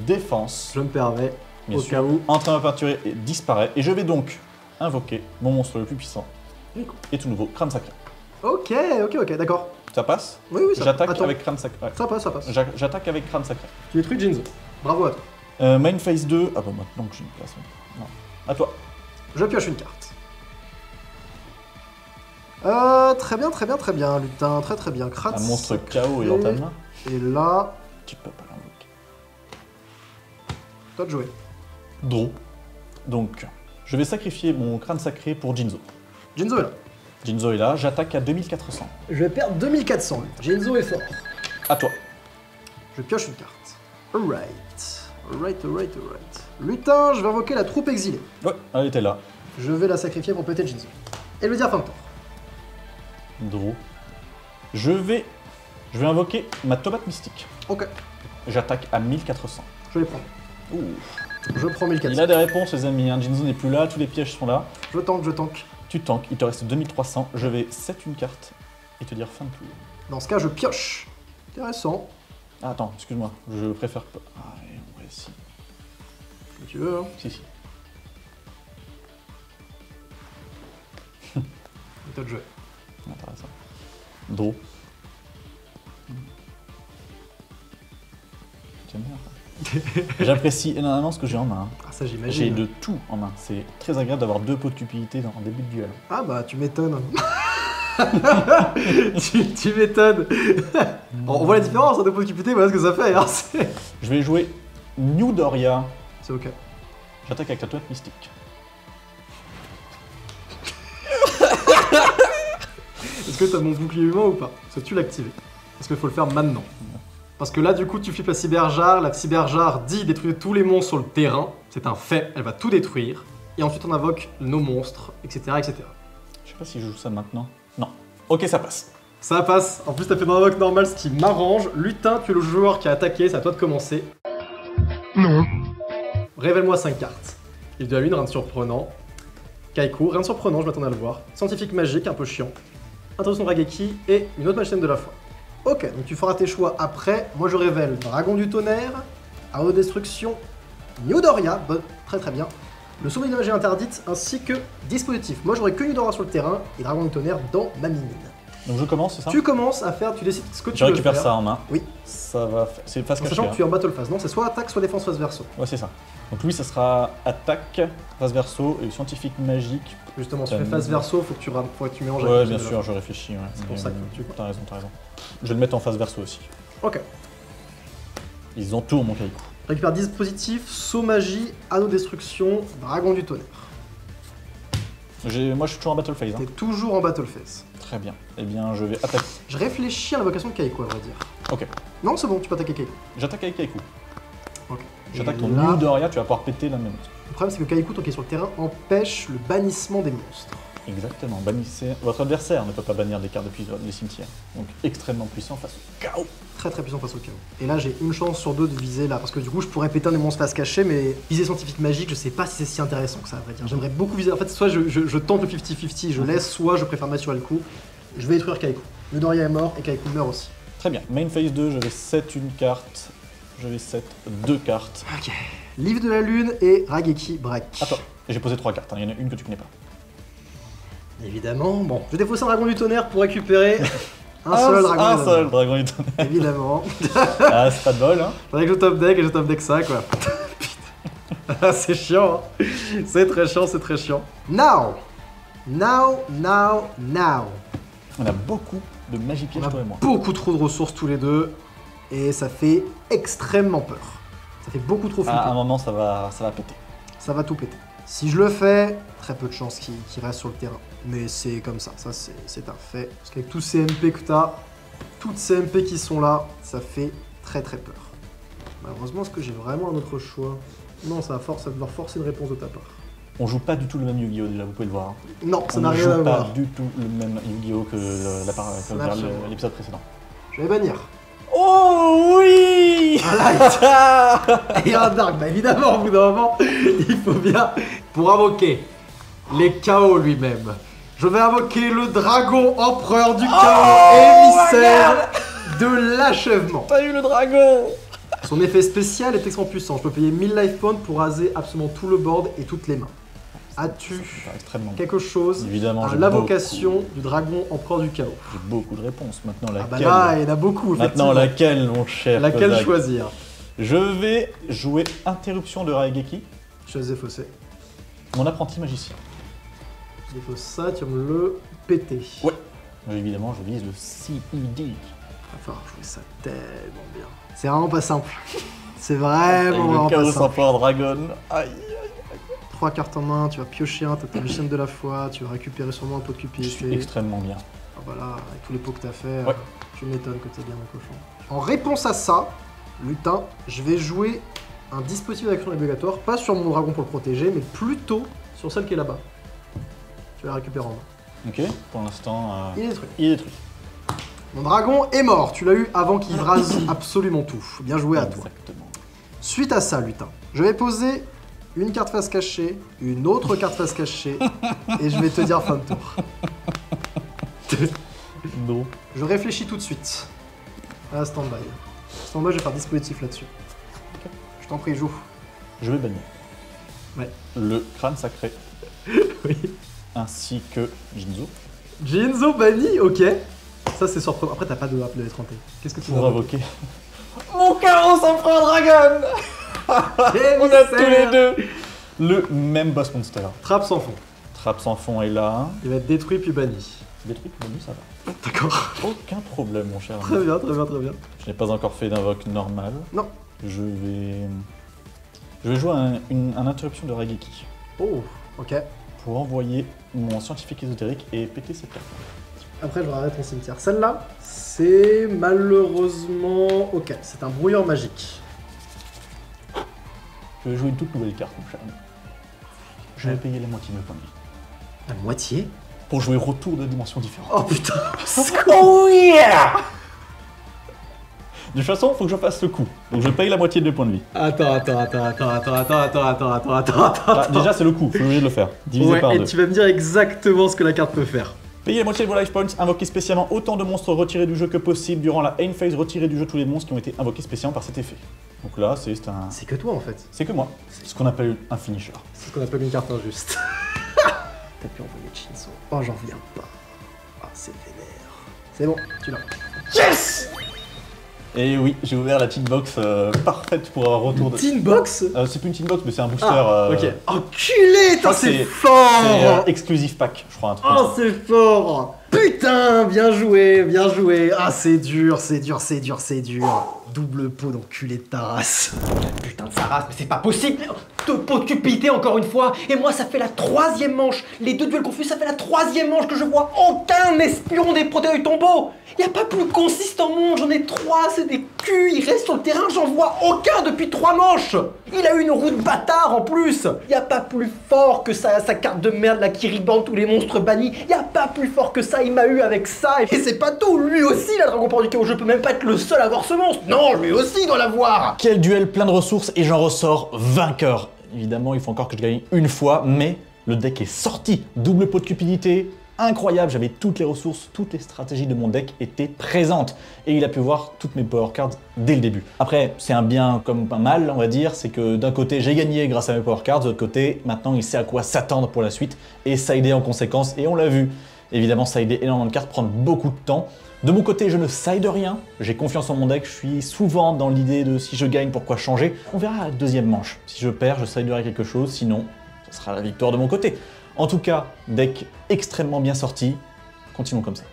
défense. Je me permets, Bien au sûr, cas où. en train de peinturer et disparaît. Et je vais donc invoquer mon monstre le plus puissant et tout nouveau, Crâne Sacré. Ok, d'accord. Ça passe? Oui, ça J'attaque attends. avec Crâne Sacré. Ouais. Ça passe. J'attaque avec Crâne Sacré. Tu détruis Jinzo. Bravo à toi. Main phase 2. Ah bah maintenant que j'ai une place. Non. À toi. Je pioche une carte. Très bien, lutin, très bien. Crâne Un monstre sacré. KO est dans ta main. Et là, Tu peux pas l'invoquer. toi de jouer. Draw. Donc, je vais sacrifier mon Crâne Sacré pour Jinzo. Jinzo est là. Jinzo est là, j'attaque à 2400. Je vais perdre 2400. Jinzo est fort. À toi. Je pioche une carte. Alright. Lutin, je vais invoquer la troupe exilée. Ouais, elle était là. Je vais la sacrifier pour péter Jinzo. Et le dire fin de tour. Draw. Je vais invoquer ma tomate mystique. Ok, J'attaque à 1400. je les prends. Ouh. Je prends 1400. Il a des réponses, les amis. Hein. Jinzo n'est plus là, tous les pièges sont là. Je tank. Tu tankes, il te reste 2300. Je vais set une carte et te dire fin de tour. Dans ce cas, je pioche. Intéressant. Ah, attends, excuse-moi, je préfère pas. Ah, ouais, si. Si tu veux, hein. Si. Toi de jouer. Intéressant. Draw. J'aime bien ça. J'apprécie énormément ce que j'ai en main. Ah, ça, J'ai j'imagine. de tout en main. C'est très agréable d'avoir 2 pots de cupidité en début de duel. Ah, bah, tu m'étonnes. tu m'étonnes. On voit la différence, hein, de possibilité, voilà ce que ça fait. Hein. Je vais jouer New Doria. C'est ok. J'attaque avec la tomate mystique. Est-ce que t'as mon bouclier humain ou pas? Parce que tu l'as activé. Parce qu'il faut le faire maintenant. Parce que là, du coup, tu flippes la cyberjar dit détruire tous les monstres sur le terrain. C'est un fait, elle va tout détruire. Et ensuite, on invoque nos monstres, etc. Je sais pas si je joue ça maintenant. Non. Ok, ça passe. Ça passe. En plus, t'as fait dans l'invoque normal, ce qui m'arrange. Lutin, tu es le joueur qui a attaqué, c'est à toi de commencer. Non. Révèle-moi 5 cartes. Île de la Lune, rien de surprenant. Kaiku, rien de surprenant, je m'attendais à le voir. Scientifique magique, un peu chiant. Introduction de Rageki et une autre machine de la foi. Ok, donc tu feras tes choix après. Moi je révèle Dragon du Tonnerre, Autodestruction, New Doria, très bien. Le souvenir de magie interdite ainsi que dispositif. Moi j'aurais que New Doria sur le terrain et Dragon du Tonnerre dans ma mine. Donc je commence, c'est ça? Tu commences à faire, tu décides ce que tu Je veux récupère faire. ça en main. Oui. Ça va faire. C'est face En cachée. sachant que tu es en battle phase, non? C'est soit attaque, soit défense face verso. Ouais, c'est ça. Donc lui, ça sera attaque, face verso et scientifique magique. Justement, si tu fais face verso, faut que tu mélanges Ouais, avec bien la sûr, je réfléchis. Ouais. C'est pour ça que tu- T'as raison. Je vais le mettre en face verso aussi. Ok. Ils entourent mon Kaiku. Récupère dispositif, saut magie, anneau destruction, Dragon du Tonnerre. Moi, je suis toujours en battle phase. Hein. T'es toujours en battle phase. Très bien. Eh bien, je vais attaquer. Je réfléchis à l'invocation de Kaiku, à vrai dire. Ok. Non, c'est bon, tu peux attaquer Kaiku. J'attaque avec Kaiku. Ok. J'attaque Et ton là, New Doria, tu vas pouvoir péter la même. Le problème, c'est que Kaiku, tant qu'il est sur le terrain, empêche le bannissement des monstres. Exactement. Bannissez. Votre adversaire ne peut pas bannir des cartes depuis les cimetières. Donc extrêmement puissant face au chaos. Très puissant face au chaos. Et là, j'ai une chance sur deux de viser là, parce que du coup, je pourrais péter un des monstres face cachée, mais viser scientifique magique, je sais pas si c'est si intéressant que ça, à vrai dire. J'aimerais beaucoup viser. En fait, soit je tente le 50-50, je laisse, soit je préfère m'assurer le coup. Je vais détruire Kaiku. Ludoria est mort et Kaiku meurt aussi. Très bien. Main phase 2, je vais set une carte. Je vais set 2 cartes. Ok. Livre de la Lune et Rageki Break. Attends, j'ai posé 3 cartes. Hein. Il y en a une que tu connais pas. Évidemment. Bon, je vais défausser un Dragon du Tonnerre pour récupérer un seul Dragon Un du seul Tonnerre. dragon du tonnerre. Évidemment. Ah, c'est pas de bol, hein. Faudrait que je top deck et je top deck ça, quoi. Putain. C'est chiant, hein. C'est très chiant. Now. On a beaucoup de magie piège, On a toi et moi. beaucoup trop de ressources tous les deux. Et ça fait extrêmement peur. Ça fait beaucoup trop flipper. À un moment, ça va péter. Ça va tout péter. Si je le fais, très peu de chances qu'il reste sur le terrain. Mais c'est comme ça, c'est un fait. Parce qu'avec tous ces MP que t'as, toutes ces MP qui sont là, ça fait très peur. Malheureusement, est-ce que j'ai vraiment un autre choix? Non, ça va devoir forcer une réponse de ta part. On joue pas du tout le même Yu-Gi-Oh! Déjà, vous pouvez le voir. Hein. Non, ça On n'a ne rien joue à pas voir. du tout le même Yu-Gi-Oh! Que Ça n'a rien à voir. l'épisode précédent. Je vais bannir. Oh oui. Et un dark. Bah évidemment, au bout d'un moment, il faut bien... Pour invoquer les chaos lui-même, je vais invoquer le dragon empereur du chaos, émissaire de l'achèvement. T'as eu le dragon. Son effet spécial est extrêmement puissant. Je peux payer 1000 life points pour raser absolument tout le board et toutes les mains. As-tu Extrêmement bien. quelque chose Évidemment, à j'ai l'invocation du dragon empereur du chaos? J'ai beaucoup de réponses. Maintenant, Ah laquelle bah là, il y en a beaucoup, Maintenant, effectivement. laquelle, mon cher Laquelle Kozak? choisir? Je vais jouer Interruption de Raigeki, Choisis Fossé. mon apprenti magicien. Il faut ça, tu vas me le péter. Ouais. Évidemment, je vise le CED. Il va falloir jouer ça tellement bien. C'est vraiment pas simple. C'est vraiment le pas Chaos simple. Emperor Dragon. Aïe. 3 cartes en main, tu vas piocher un, t'as ta Lucienne de la foi, tu vas récupérer sûrement un pot de Je suis cupidité. extrêmement bien. Ah bah là, avec tous les pots que t'as fait, Ouais. tu m'étonnes que t'es bien mon cochon. En réponse à ça, lutin, je vais jouer un dispositif d'action obligatoire, pas sur mon dragon pour le protéger, mais plutôt sur celle qui est là-bas. Tu vas la récupérer en main. Ok, pour l'instant, Il est détruit. il est détruit. Mon dragon est mort, tu l'as eu avant qu'il rase absolument tout. Bien joué à toi. Exactement. Suite à ça, lutin, je vais poser une carte face cachée, une autre carte face cachée, et je vais te dire fin de tour. Non. Je réfléchis tout de suite. À stand-by. Stand-by, je vais faire dispositif là-dessus. Je t'en prie, joue. Je vais bannir. Ouais. Le crâne sacré, Oui. ainsi que Jinzo, Jinzo banni, ok. Ça, c'est surprenant. Après, t'as pas de rap de l'étranté. Qu'est-ce que tu pour vas invoquer. Mon Chaos Emperor Dragon. invoquer? On a tous les deux le même boss monster. Trappe sans fond. Trappe sans fond est là. Il va être détruit puis banni. Détruit, banni, ça va. D'accord. Aucun problème, mon cher. Très bien, très bien, très bien. Je n'ai pas encore fait d'invoque normal. Non. Je vais jouer un interruption de Raigeki Oh, ok. pour envoyer mon scientifique ésotérique et péter cette carte. Après, je vais arrêter ton cimetière. Celle-là, c'est malheureusement... Ok, c'est un brouilleur magique. Je vais jouer une toute nouvelle carte, mon cher ami. Je vais payer la moitié de mes points de vie La moitié? pour jouer retour de dimensions différentes. Oh putain. Oh yeah! De toute façon, faut que je fasse le coup. Donc je paye la moitié de mes points de vie. Attends. Ah, déjà, c'est le coup, faut oublier de le faire. Divisé Ouais, par et 2. tu vas me dire exactement ce que la carte peut faire. Payez la moitié de vos life points, invoquez spécialement autant de monstres retirés du jeu que possible durant la Aim Phase, retirez du jeu tous les monstres qui ont été invoqués spécialement par cet effet. Donc là, c'est un... C'est que toi en fait. C'est que moi. C'est ce qu'on appelle un finisher. C'est ce qu'on appelle une carte injuste. T'as pu envoyer Shinzo. Oh, j'en reviens pas. Ah, c'est vénère. C'est bon, tu l'as. Yes! Et oui, j'ai ouvert la petite box parfaite pour un retour de... Teen Box. c'est plus une team box, mais c'est un booster... Ah, ok. Enculé, crois que c'est c'est fort. exclusif pack, je crois, un truc. Oh, c'est fort. Putain, bien joué, bien joué. Ah, c'est dur, c'est dur, c'est dur, c'est dur. Double pot d'enculé de ta race. Putain de sa race, mais c'est pas possible! Deux pots de cupidité encore une fois, et moi ça fait la 3e manche! Les deux duels confus, ça fait la 3e manche que je vois aucun espion des protèges du tombeau! Y a pas plus consistant monde, j'en ai 3, c'est des culs, ils restent sur le terrain, j'en vois aucun depuis 3 manches! Il a eu une roue de bâtard en plus! Y a pas plus fort que ça, sa carte de merde là qui ribande tous les monstres bannis! Y a pas plus fort que ça, il m'a eu avec ça! Et c'est pas tout, lui aussi la Dragon Port du Chaos, je peux même pas être le seul à avoir ce monstre! Non, lui aussi il doit l'avoir! Quel duel plein de ressources et j'en ressors vainqueur. Évidemment, il faut encore que je gagne une fois, mais le deck est sorti. Double pot de cupidité, incroyable. J'avais toutes les ressources, toutes les stratégies de mon deck étaient présentes. Et il a pu voir toutes mes power cards dès le début. Après, c'est un bien comme un mal, on va dire. C'est que d'un côté, j'ai gagné grâce à mes power cards. De l'autre côté, maintenant, il sait à quoi s'attendre pour la suite. Et sider en conséquence, et on l'a vu. Évidemment, sider énormément de cartes, prendre beaucoup de temps. De mon côté, je ne side rien, j'ai confiance en mon deck, je suis souvent dans l'idée de si je gagne, pourquoi changer. On verra à la deuxième manche. Si je perds, je siderai quelque chose, sinon, ce sera la victoire de mon côté. En tout cas, deck extrêmement bien sorti, continuons comme ça.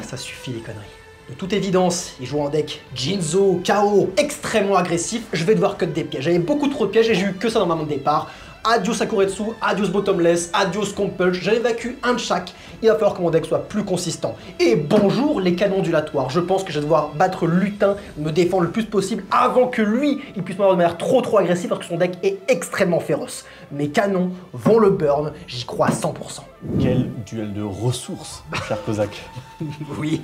Ça suffit les conneries. De toute évidence, il joue un deck Jinzo, KO, extrêmement agressif, je vais devoir cut des pièges. J'avais beaucoup trop de pièges et j'ai eu que ça dans ma main de départ. Adios Sakuretsu, adios Bottomless, adios Compulse, j'évacue un de chaque. Il va falloir que mon deck soit plus consistant. Et bonjour les canons ondulatoires. Je pense que je vais devoir battre Lutin, me défendre le plus possible avant que lui, il puisse m'avoir de manière trop agressive parce que son deck est extrêmement féroce. Mes canons vont le burn, j'y crois à 100%. Quel duel de ressources, cher Kozak. Oui.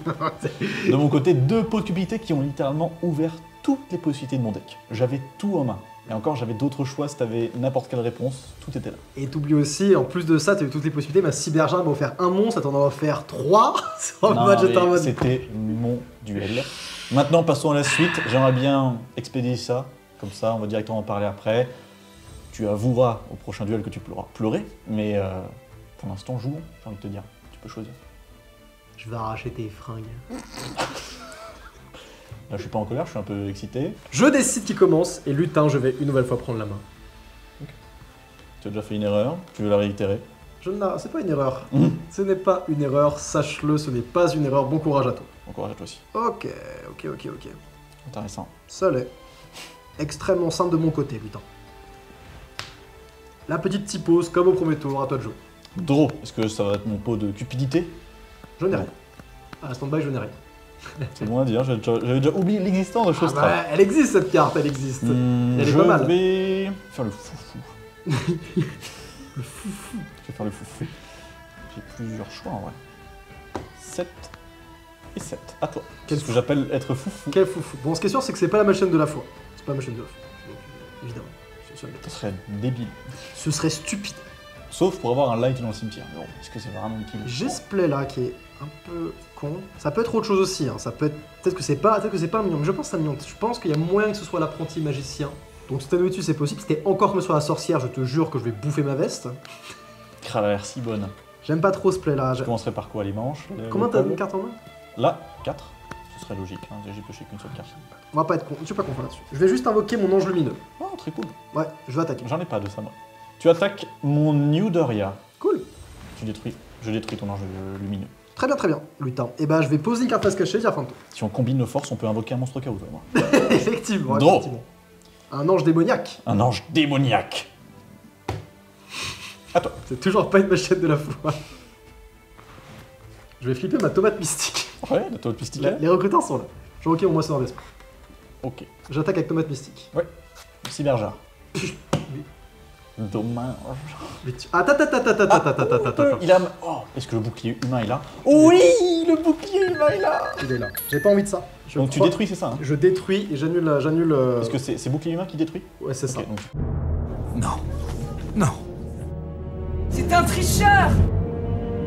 De mon côté, 2 pots de cupidité qui ont littéralement ouvert toutes les possibilités de mon deck. J'avais tout en main. Et encore, j'avais d'autres choix si t'avais n'importe quelle réponse, tout était là. Et t'oublies aussi, en plus de ça, t'as eu toutes les possibilités, ma cyberjard m'a offert un monstre, elle t'en a offert 3. En Non, mode, j'étais en mais mode. c'était mon duel. Maintenant, passons à la suite. J'aimerais bien expédier ça. Comme ça, on va directement en parler après. Tu avoueras au prochain duel que tu pourras pleurer. Mais pour l'instant, jouons, j'ai envie de te dire. Tu peux choisir. Je vais arracher tes fringues. Là, je suis pas en colère, je suis un peu excité. Je décide qui commence, et lutin, je vais une nouvelle fois prendre la main. Tu as déjà fait une erreur, tu veux la réitérer. C'est pas une erreur. Ce n'est pas une erreur, sache-le, ce n'est pas une erreur. Bon courage à toi. Bon courage à toi aussi. Ok. Intéressant. Ça l'est. Extrêmement simple de mon côté, lutin. La petite typose, comme au premier tour, à toi de jouer. Draw, est-ce que ça va être mon pot de cupidité? Je n'ai Non. rien. À la stand-by, je n'ai rien. C'est loin à dire, j'avais déjà oublié l'existence de Ah choses bah, elle existe cette carte, elle existe. Elle est je pas mal. vais faire le foufou. Le foufou. Je vais faire le foufou. J'ai plusieurs choix en vrai. 7 et 7. À toi. Quel C'est ce que j'appelle être foufou. Quel foufou. Bon, ce qui est sûr, c'est que c'est pas la machine de la foi. C'est pas la machine de la foi. Donc, évidemment. Ce serait débile. Ce serait stupide. Sauf pour avoir un light dans le cimetière. Mais bon, est-ce que c'est vraiment utile? J'ai ce play là qui est un peu con. Ça peut être autre chose aussi. Hein. Ça peut être. Peut-être que c'est pas un mignon. Mais je pense que c'est un mignon. Je pense qu'il y a moyen que ce soit l'apprenti magicien. Donc si t'as dessus, c'est possible. Si t'es encore comme sur la sorcière, je te jure que je vais bouffer ma veste. Elle a l'air si bonne. J'aime pas trop ce play là. Je commencerai par quoi? Les manches? Comment t'as une carte en main? Là, 4. Ce serait logique. Hein. J'ai pioché qu'une seule carte. On va pas être con. Je suis pas confiant là-dessus. Je vais juste invoquer mon ange lumineux. Oh, très cool. Ouais, je vais attaquer. J'en ai pas de ça, moi. Tu attaques mon New Doria. Cool. Je détruis ton ange lumineux. Très bien, lutin. Et bah, je vais poser une carte face cachée, dire fin de tour. Si on combine nos forces, on peut invoquer un monstre chaos, toi et moi. Effectivement, Draw. effectivement. Un ange démoniaque. Un ange démoniaque. À toi. C'est toujours pas une machette de la foi. Je vais flipper ma tomate mystique. Ouais, la tomate mystique. Les recruteurs sont là. J'ai invoqué mon moissonneur d'esprit. Ok. J'attaque avec tomate mystique. Cyberjar. Dommage. Attends. Il a... Oh, est-ce que le bouclier humain est là? Oui, le bouclier humain est là. Il est là. J'ai pas envie de ça. Donc tu détruis, c'est ça hein? Je détruis et j'annule. Est-ce que c'est bouclier humain qui détruit? Ouais, c'est ça. Ok, donc... Non. C'est un tricheur.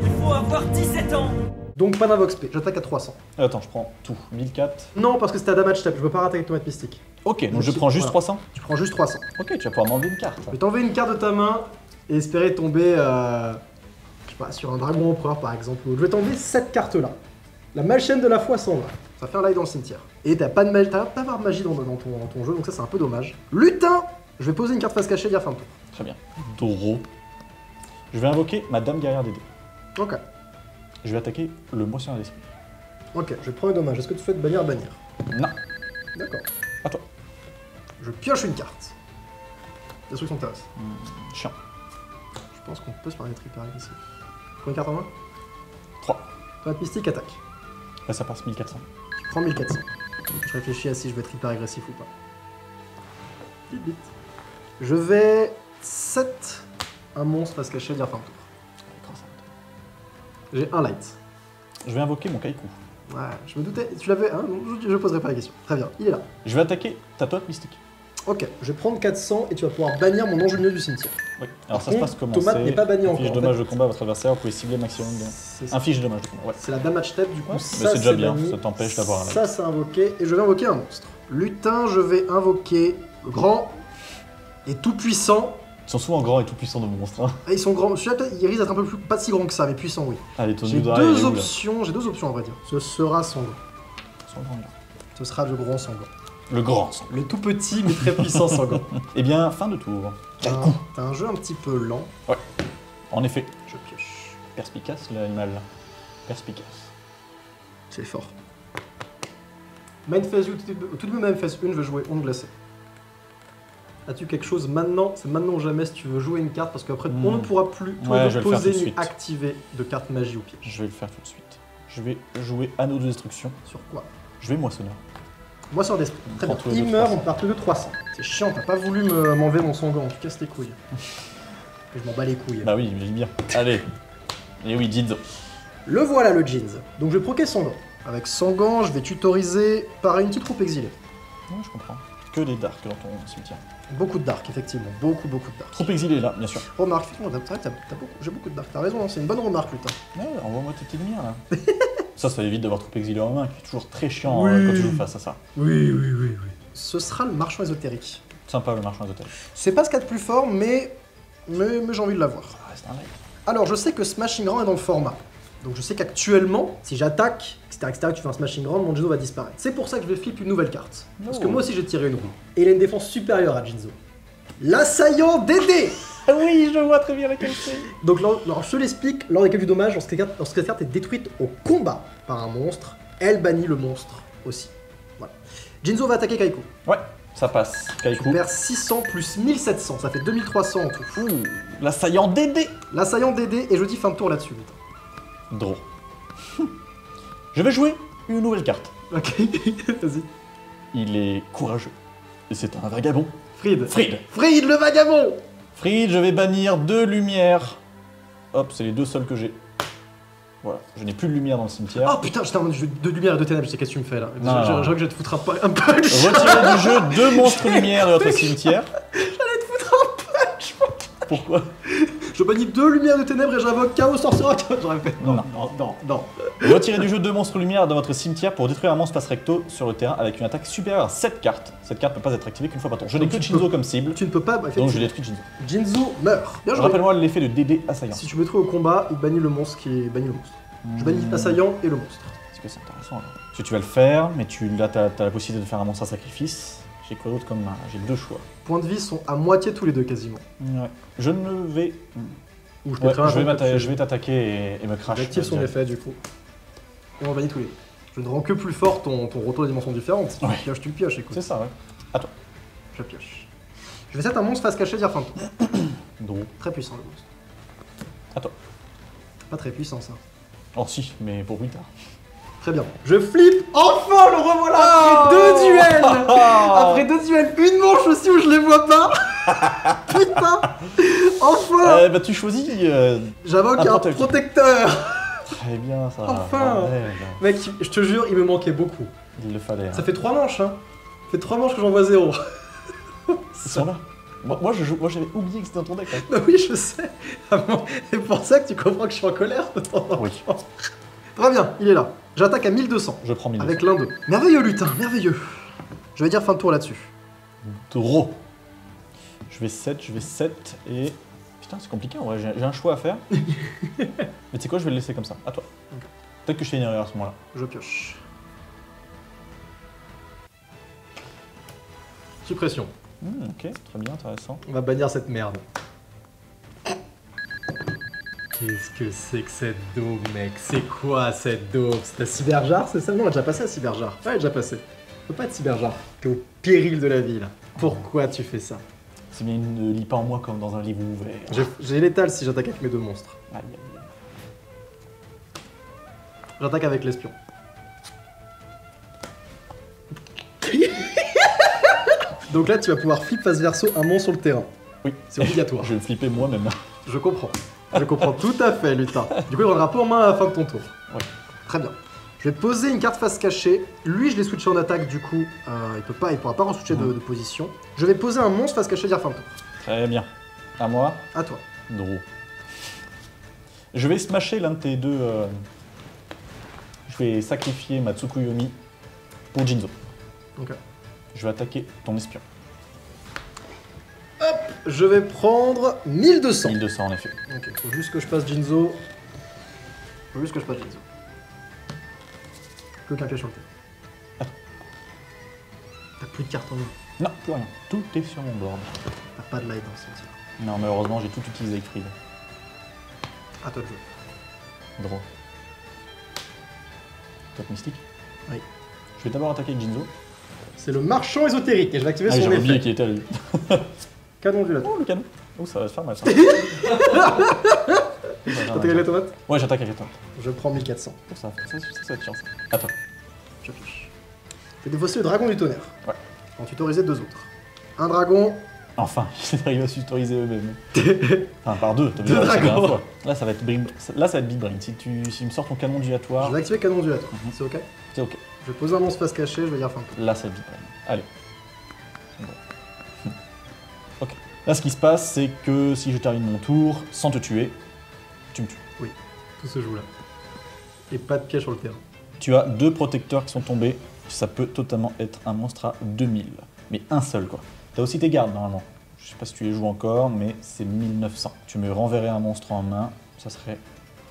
Il faut avoir 17 ans. Donc pas d'invox P. J'attaque à 300. Attends, je prends tout. 1004. Non, parce que c'était à damage step. Je peux pas rater avec tomate mystique. Ok, donc je prends juste Voilà. 300. Tu prends juste 300. Ok, tu vas pouvoir m'enlever une carte. Je vais t'enlever une carte de ta main et espérer tomber, je sais pas, sur un dragon empereur par exemple. Je vais t'enlever cette carte là. La malchaîne de la foi s'en va. Ça fait un live dans le cimetière. Et t'as pas de magie, t'as pas de magie dans ton jeu, donc ça c'est un peu dommage. Lutin. Je vais poser une carte face cachée, dire fin de tour. Très bien. Doro. Je vais invoquer ma dame guerrière des dés. Ok. Je vais attaquer le moissonneur d'esprit. Ok, je prends un dommage. Est-ce que tu souhaites bannir bannir? Non. D'accord. À toi. Je pioche une carte. Destruction terrestre. Chiant. Je pense qu'on peut se permettre hyper agressif. Prends une carte en main. 3. Tomate mystique, attaque. Là, ça passe 1400. Tu prends 1400. Je réfléchis à si je vais être hyper agressif ou pas. Vite. Je vais 7 un monstre face cachée, dire fin de tour. J'ai un light. Je vais invoquer mon Kaiku. Ouais, je me doutais. Tu l'avais, hein? Je poserai pas la question. Très bien, il est là. Je vais attaquer ta tomate mystique. Ok, je vais prendre 400 et tu vas pouvoir bannir mon ange lumineux du cimetière. Oui. Alors ça se contre, passe comment? Tomate n'est pas banni encore, Fiche en dommage fait. de combat à votre adversaire, vous pouvez cibler maximum de... C'est ça. Un fiche dommage de combat, ouais. C'est la damage step, du coup. Ouais, Ça, mais c'est déjà bien, banni. ça t'empêche d'avoir un light. Ça, c'est invoqué. Et je vais invoquer un monstre. Lutin, je vais invoquer le grand et tout puissant. Ils sont souvent grands et tout puissants de monstres. Hein. Ah, ils sont grands. Celui-là, peut-être, il risque d'être un peu plus. Pas si grand que ça, mais puissant, oui. Allez, ton J'ai New Doria, il est deux où, là? options. J'ai deux options, à vrai dire. Ce sera sanglant. Ils sont grands, là. Ce sera le grand sanglant. Le grand sang. Le tout petit, mais très puissant sanglant. Eh bien, fin de tour. T'as un jeu un petit peu lent. En effet. Je pioche. Perspicace, l'animal. Perspicace. C'est fort. Main phase 1, au tout début main phase 1, je vais jouer onde glacée. As-tu quelque chose maintenant? C'est maintenant ou jamais si tu veux jouer une carte, parce qu'après on ne pourra plus Ouais, je vais le faire tout poser de ni suite. activer de carte magie au piège. Je vais le faire tout de suite. Je vais jouer Anneau de Destruction. Sur quoi? Je vais Moissonneur. Moi sur d'esprit. Très bien. Prends tous les Il deux meurt, 300. on part tous de 300. C'est chiant, t'as pas voulu m'enlever mon sanglant, tu casses les couilles. Et je m'en bats les couilles. Bah oui, j'imagine bien. Allez. Et oui, Jinzo. Le voilà le jeans. Donc je vais proquer Sangan. Avec Sangan, je vais tutoriser par une petite troupe exilée. Ouais, je comprends. Que des darks dans ton cimetière. Beaucoup de dark, effectivement. Beaucoup de dark. Trop exilé là, bien sûr. Remarque, effectivement, c'est vrai que j'ai beaucoup de dark. T'as raison, hein, c'est une bonne remarque, putain. Ouais, envoie-moi tes petites lumières là. Ça évite d'avoir trop exilé en main, qui est toujours très chiant Oui. quand tu joues face à ça. Oui. Ce sera le marchand ésotérique. Sympa le marchand d'hôtel. C'est pas ce qu'il y a de plus fort, mais j'ai envie de l'avoir. Ah, c'est un mec. Alors, je sais que Smashing Grand est dans le format. Donc, je sais qu'actuellement, si j'attaque, etc., tu fais un Smashing Grand, mon Jinzo va disparaître. C'est pour ça que je vais flip une nouvelle carte. Parce que moi aussi, j'ai tiré une roue. Et il a une défense supérieure à Jinzo. L'assaillant Dédé. Ah oui, je vois très bien laquelle c'est. Donc, alors, je te l'explique, lors des calculs du dommage, lorsque cette carte est détruite au combat par un monstre, elle bannit le monstre aussi. Voilà. Jinzo va attaquer Kaiku. Ouais, ça passe. Tu Kaiku. perds 600 plus 1700, ça fait 2300 en tout. Ouh, l'assaillant Dédé. L'assaillant Dédé, et je dis fin de tour là-dessus. Putain. Draw. Je vais jouer une nouvelle carte. Ok, vas-y. Il est courageux. Et c'est un vagabond. Fried. Fried. Fried le vagabond. Fried, je vais bannir 2 lumières. Hop, c'est les 2 seuls que j'ai. Voilà, je n'ai plus de lumière dans le cimetière. Oh putain, j'étais en mode de lumière et de ténèbres, je sais qu'est-ce que tu me fais là. Non, Je non. crois que je vais te foutre un punch. Retirez du jeu 2 monstres lumière de votre cimetière. J'allais te foutre un punch. Pourquoi? Je bannis 2 lumières de ténèbres et j'invoque chaos sorcerer. Je répète. Non. Non. Retirez du jeu 2 monstres lumière de votre cimetière pour détruire un monstre face recto sur le terrain avec une attaque supérieure à 7 cartes. Cette carte ne peut pas être activée qu'une fois par tour. Je n'ai Donc que tu Jinzo peux- comme cible, Tu ne peux pas. donc je détruis Jinzo. Jinzo meurt. Bien joué. Rappelle-moi l'effet de DD assaillant. Si tu me trouves au combat, il bannit le monstre qui est banni le monstre. Je bannis l'assaillant et le monstre. Est-ce que c'est intéressant alors? Parce que tu vas le faire, mais là t'as la possibilité de faire un monstre à sacrifice. J'ai quoi d'autre comme main? J'ai 2 choix. Points de vie sont à moitié tous les deux quasiment. Ouais. Je ne vais. Ou je Ouais, mettrai un je contre- vais t'attaquer et me crash. J'active son effet du coup. Et on bannit tous les deux. Je ne rends que plus fort ton retour de dimension différente. Si tu Ouais. pioches, tu le pioches, écoute. C'est ça, ouais. Je pioche. Je vais set un monstre face cachée dire fin de tour. Draw. Très puissant le monstre. Attends. Pas très puissant ça. Oh si, mais pour plus tard. Très bien. Je flippe. Enfin le revoilà après 2 duels. Après 2 duels. Une manche aussi où je les vois pas. Putain. Enfin. Bah tu choisis. J'invoque un un protecteur. protecteur. Très bien ça. Enfin. Bordel. Mec, je te jure, il me manquait beaucoup. Il le fallait. Hein. Ça fait 3 manches, hein. Ça fait 3 manches que j'envoie 0. Ils sont là. Moi j'avais oublié que c'était dans ton deck. Hein. Bah oui, je sais. C'est pour ça que tu comprends que je suis en colère de temps en Oui. temps. Très bien, il est là. J'attaque à 1200. Je prends 1200. Avec l'un d'eux. Merveilleux lutin, merveilleux. Je vais dire fin de tour là-dessus. Draw. Je vais 7 et... Putain, c'est compliqué en vrai, j'ai un choix à faire. Mais tu sais quoi, je vais le laisser comme ça. À toi. Ok. Peut-être que je fais une erreur à ce moment-là. Je pioche. Suppression. Ok, très bien, intéressant. On va bannir cette merde. Qu'est-ce que c'est que cette daube, mec? C'est quoi cette daube? C'est ta cyberjar, c'est ça? Non, on a déjà passé à cyberjar. Ouais, elle est déjà passé. Faut pas être cyberjar. T'es au péril de la vie, là. Pourquoi tu fais ça? C'est bien, ne lis pas en moi comme dans un livre ouvert. J'ai l'étal si j'attaque avec mes 2 monstres. Aïe, aïe, aïe. J'attaque avec l'espion. Donc là, tu vas pouvoir flip face verso un monstre sur le terrain. Oui. C'est obligatoire. Je vais le flipper moi-même. Je comprends. Je comprends tout à fait, lutin. Du coup, il rendra pas en main à la fin de ton tour. Ouais. Très bien. Je vais poser une carte face cachée. Lui, je l'ai switché en attaque, du coup, il pourra pas re-switcher de position. Je vais poser un monstre face cachée dire fin de tour. Très bien. À moi. À toi. Draw. Je vais smasher l'un de tes 2... Je vais sacrifier ma Tsukuyomi pour Jinzo. Ok. Je vais attaquer ton espion. Je vais prendre 1200. 1200 en effet. Ok, faut juste que je passe Jinzo. Faut juste que je passe Jinzo. Plus qu'un piège sur le terrain. Attends. T'as plus de cartes en main. Non, plus rien. Tout est sur mon board. T'as pas de light dans ce sentier. Non, malheureusement, j'ai tout utilisé avec Fried. À toi de jouer. Draw. Top mystique. Oui. Je vais d'abord attaquer Jinzo. C'est le marchand ésotérique et je vais activer Ah, son j'ai oublié effet. qu'il était à lui. Canon du latin. Oh, le canon. Oh, ça va se faire mal, ça. T'attaques avec la tomate? Ouais, j'attaque avec la tomate. Je prends 1400. Oh, ça va être chiant, ça. Attends. Je pioche. Je vais défausser le dragon du tonnerre. Ouais. En tutoriser 2 autres. Un dragon. Enfin, ils arrivent à s'autoriser eux-mêmes. Enfin, par 2, t'as vu Deux la dernière dragons. fois. Là, ça va être Big Brain. Si tu me sors ton canon ondulatoire, Je vais activer canon ondulatoire. C'est ok? c'est ok. Je vais poser un monstre face cachée, je vais dire fin de tour. Là, c'est vite. Allez. Bon. Ok. Là, ce qui se passe, c'est que si je termine mon tour sans te tuer, tu me tues. Oui, tout se joue là. Et pas de piège sur le terrain. Tu as 2 protecteurs qui sont tombés. Ça peut totalement être un monstre à 2000. Mais un seul, quoi. T'as aussi tes gardes, normalement. Je sais pas si tu les joues encore, mais c'est 1900. Tu me renverrais un monstre en main, ça serait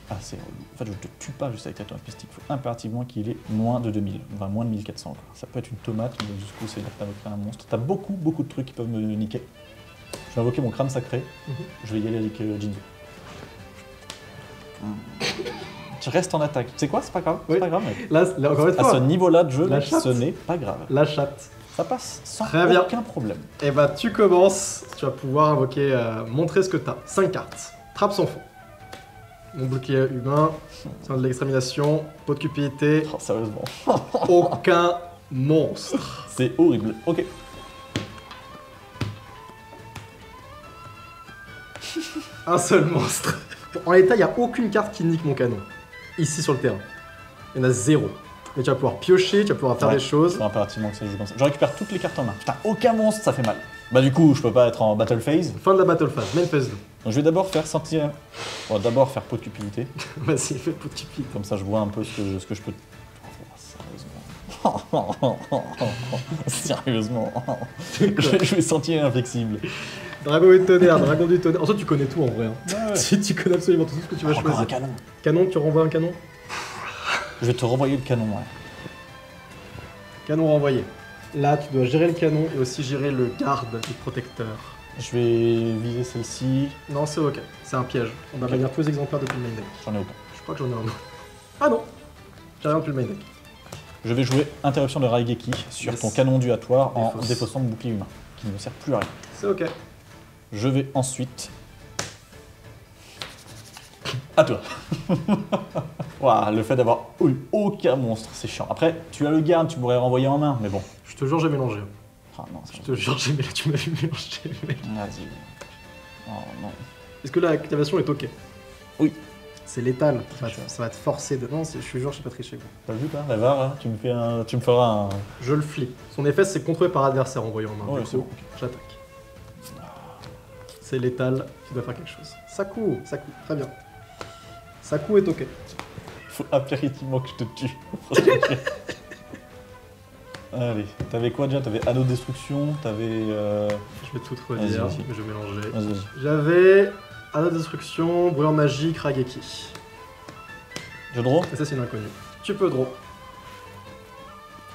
assez relou. En fait, je te tue pas juste avec ta tomate mystique. Il faut impérativement qu'il ait moins de 2000, enfin moins de 1400. Quoi. Ça peut être une tomate, mais du coup, c'est là que t'invoquerais un monstre. T'as beaucoup de trucs qui peuvent me niquer. Je vais invoquer mon crâne sacré. Je vais y aller avec Jinzo. Tu restes en attaque. Tu sais quoi, c'est pas grave. Oui. C'est pas grave, mec. Là, encore une À fois, ce niveau-là de jeu, La mec, chatte. ce n'est pas grave. la chatte. Ça passe sans Très bien. aucun problème. Et bah tu commences, tu vas pouvoir invoquer, montrer ce que t'as. 5 cartes. Trappe sans fond. Mon bouclier humain, c'est de l'extermination, pot de cupidité, Oh, sérieusement. aucun monstre. C'est horrible. Ok. Un seul monstre. En l'état, il n'y a aucune carte qui nique mon canon. Ici sur le terrain. Il y en a 0. Mais tu vas pouvoir piocher, tu vas pouvoir faire Ouais, des choses. Il faut impérativement que ça joue comme ça. Je récupère toutes les cartes en main. Putain, aucun monstre, ça fait mal. Bah du coup, je peux pas être en battle phase. Fin de la battle phase, main phase 2. Donc je vais d'abord faire sentir... Bon, d'abord faire pot de cupidité. Vas-y, fais pot de cupidité. Comme ça, je vois un peu ce que je peux... Oh, sérieusement. Sérieusement. Je vais sentir inflexible. Dragon du tonnerre, dragon du tonnerre. En soi, tu connais tout en vrai. Hein. Ouais. Si tu connais absolument tout ce que tu vas Encore un choisir. canon. Canon, tu renvoies un canon. Je vais te renvoyer le canon, ouais. Canon renvoyé. Là, tu dois gérer le canon et aussi gérer le garde du protecteur. Je vais viser celle-ci. Non, c'est ok. C'est un piège. On va Ok. bannir tous les exemplaires depuis le main deck. J'en ai aucun. Je crois que j'en ai un autre. Ah non. J'ai rien depuis le main deck. Je vais jouer interruption de Raigeki sur Yes. ton canon ondulatoire en Défausse. défaussant mon bouclier humain, qui ne me sert plus à rien. C'est ok. Je vais ensuite... À toi. Ouah, le fait d'avoir eu aucun monstre, c'est chiant. Après, tu as le garde, tu pourrais renvoyer en main, mais bon. Je te jure, j'ai mélangé. Ah non, c'est Je te jure, j'ai mélangé. Tu m'as vu mélanger. mec. Vas-y. Oh non. Est-ce que l'activation est ok? Oui. C'est létal. Tricheur. Ça va te forcer de. Non, je suis jure, je sais pas tricher. Quoi. T'as vu pas, Rêvard, là tu me feras un... Je le flippe. Son effet, c'est contrôlé par adversaire envoyé en main. Ouais, Du c'est coup, bon. j'attaque. C'est létal. Tu dois faire quelque chose. Saku. Très bien. Saku est ok. Faut impérativement que je te tue. Allez, t'avais quoi déjà? T'avais anneau de destruction, t'avais... Je vais tout te redire, Vas-y, vas-y. mais je vais mélanger. Vas-y. J'avais Anneau de Destruction, Brûleur Magique, Raigeki. Je draw? Et ça, c'est une inconnue. Tu peux draw.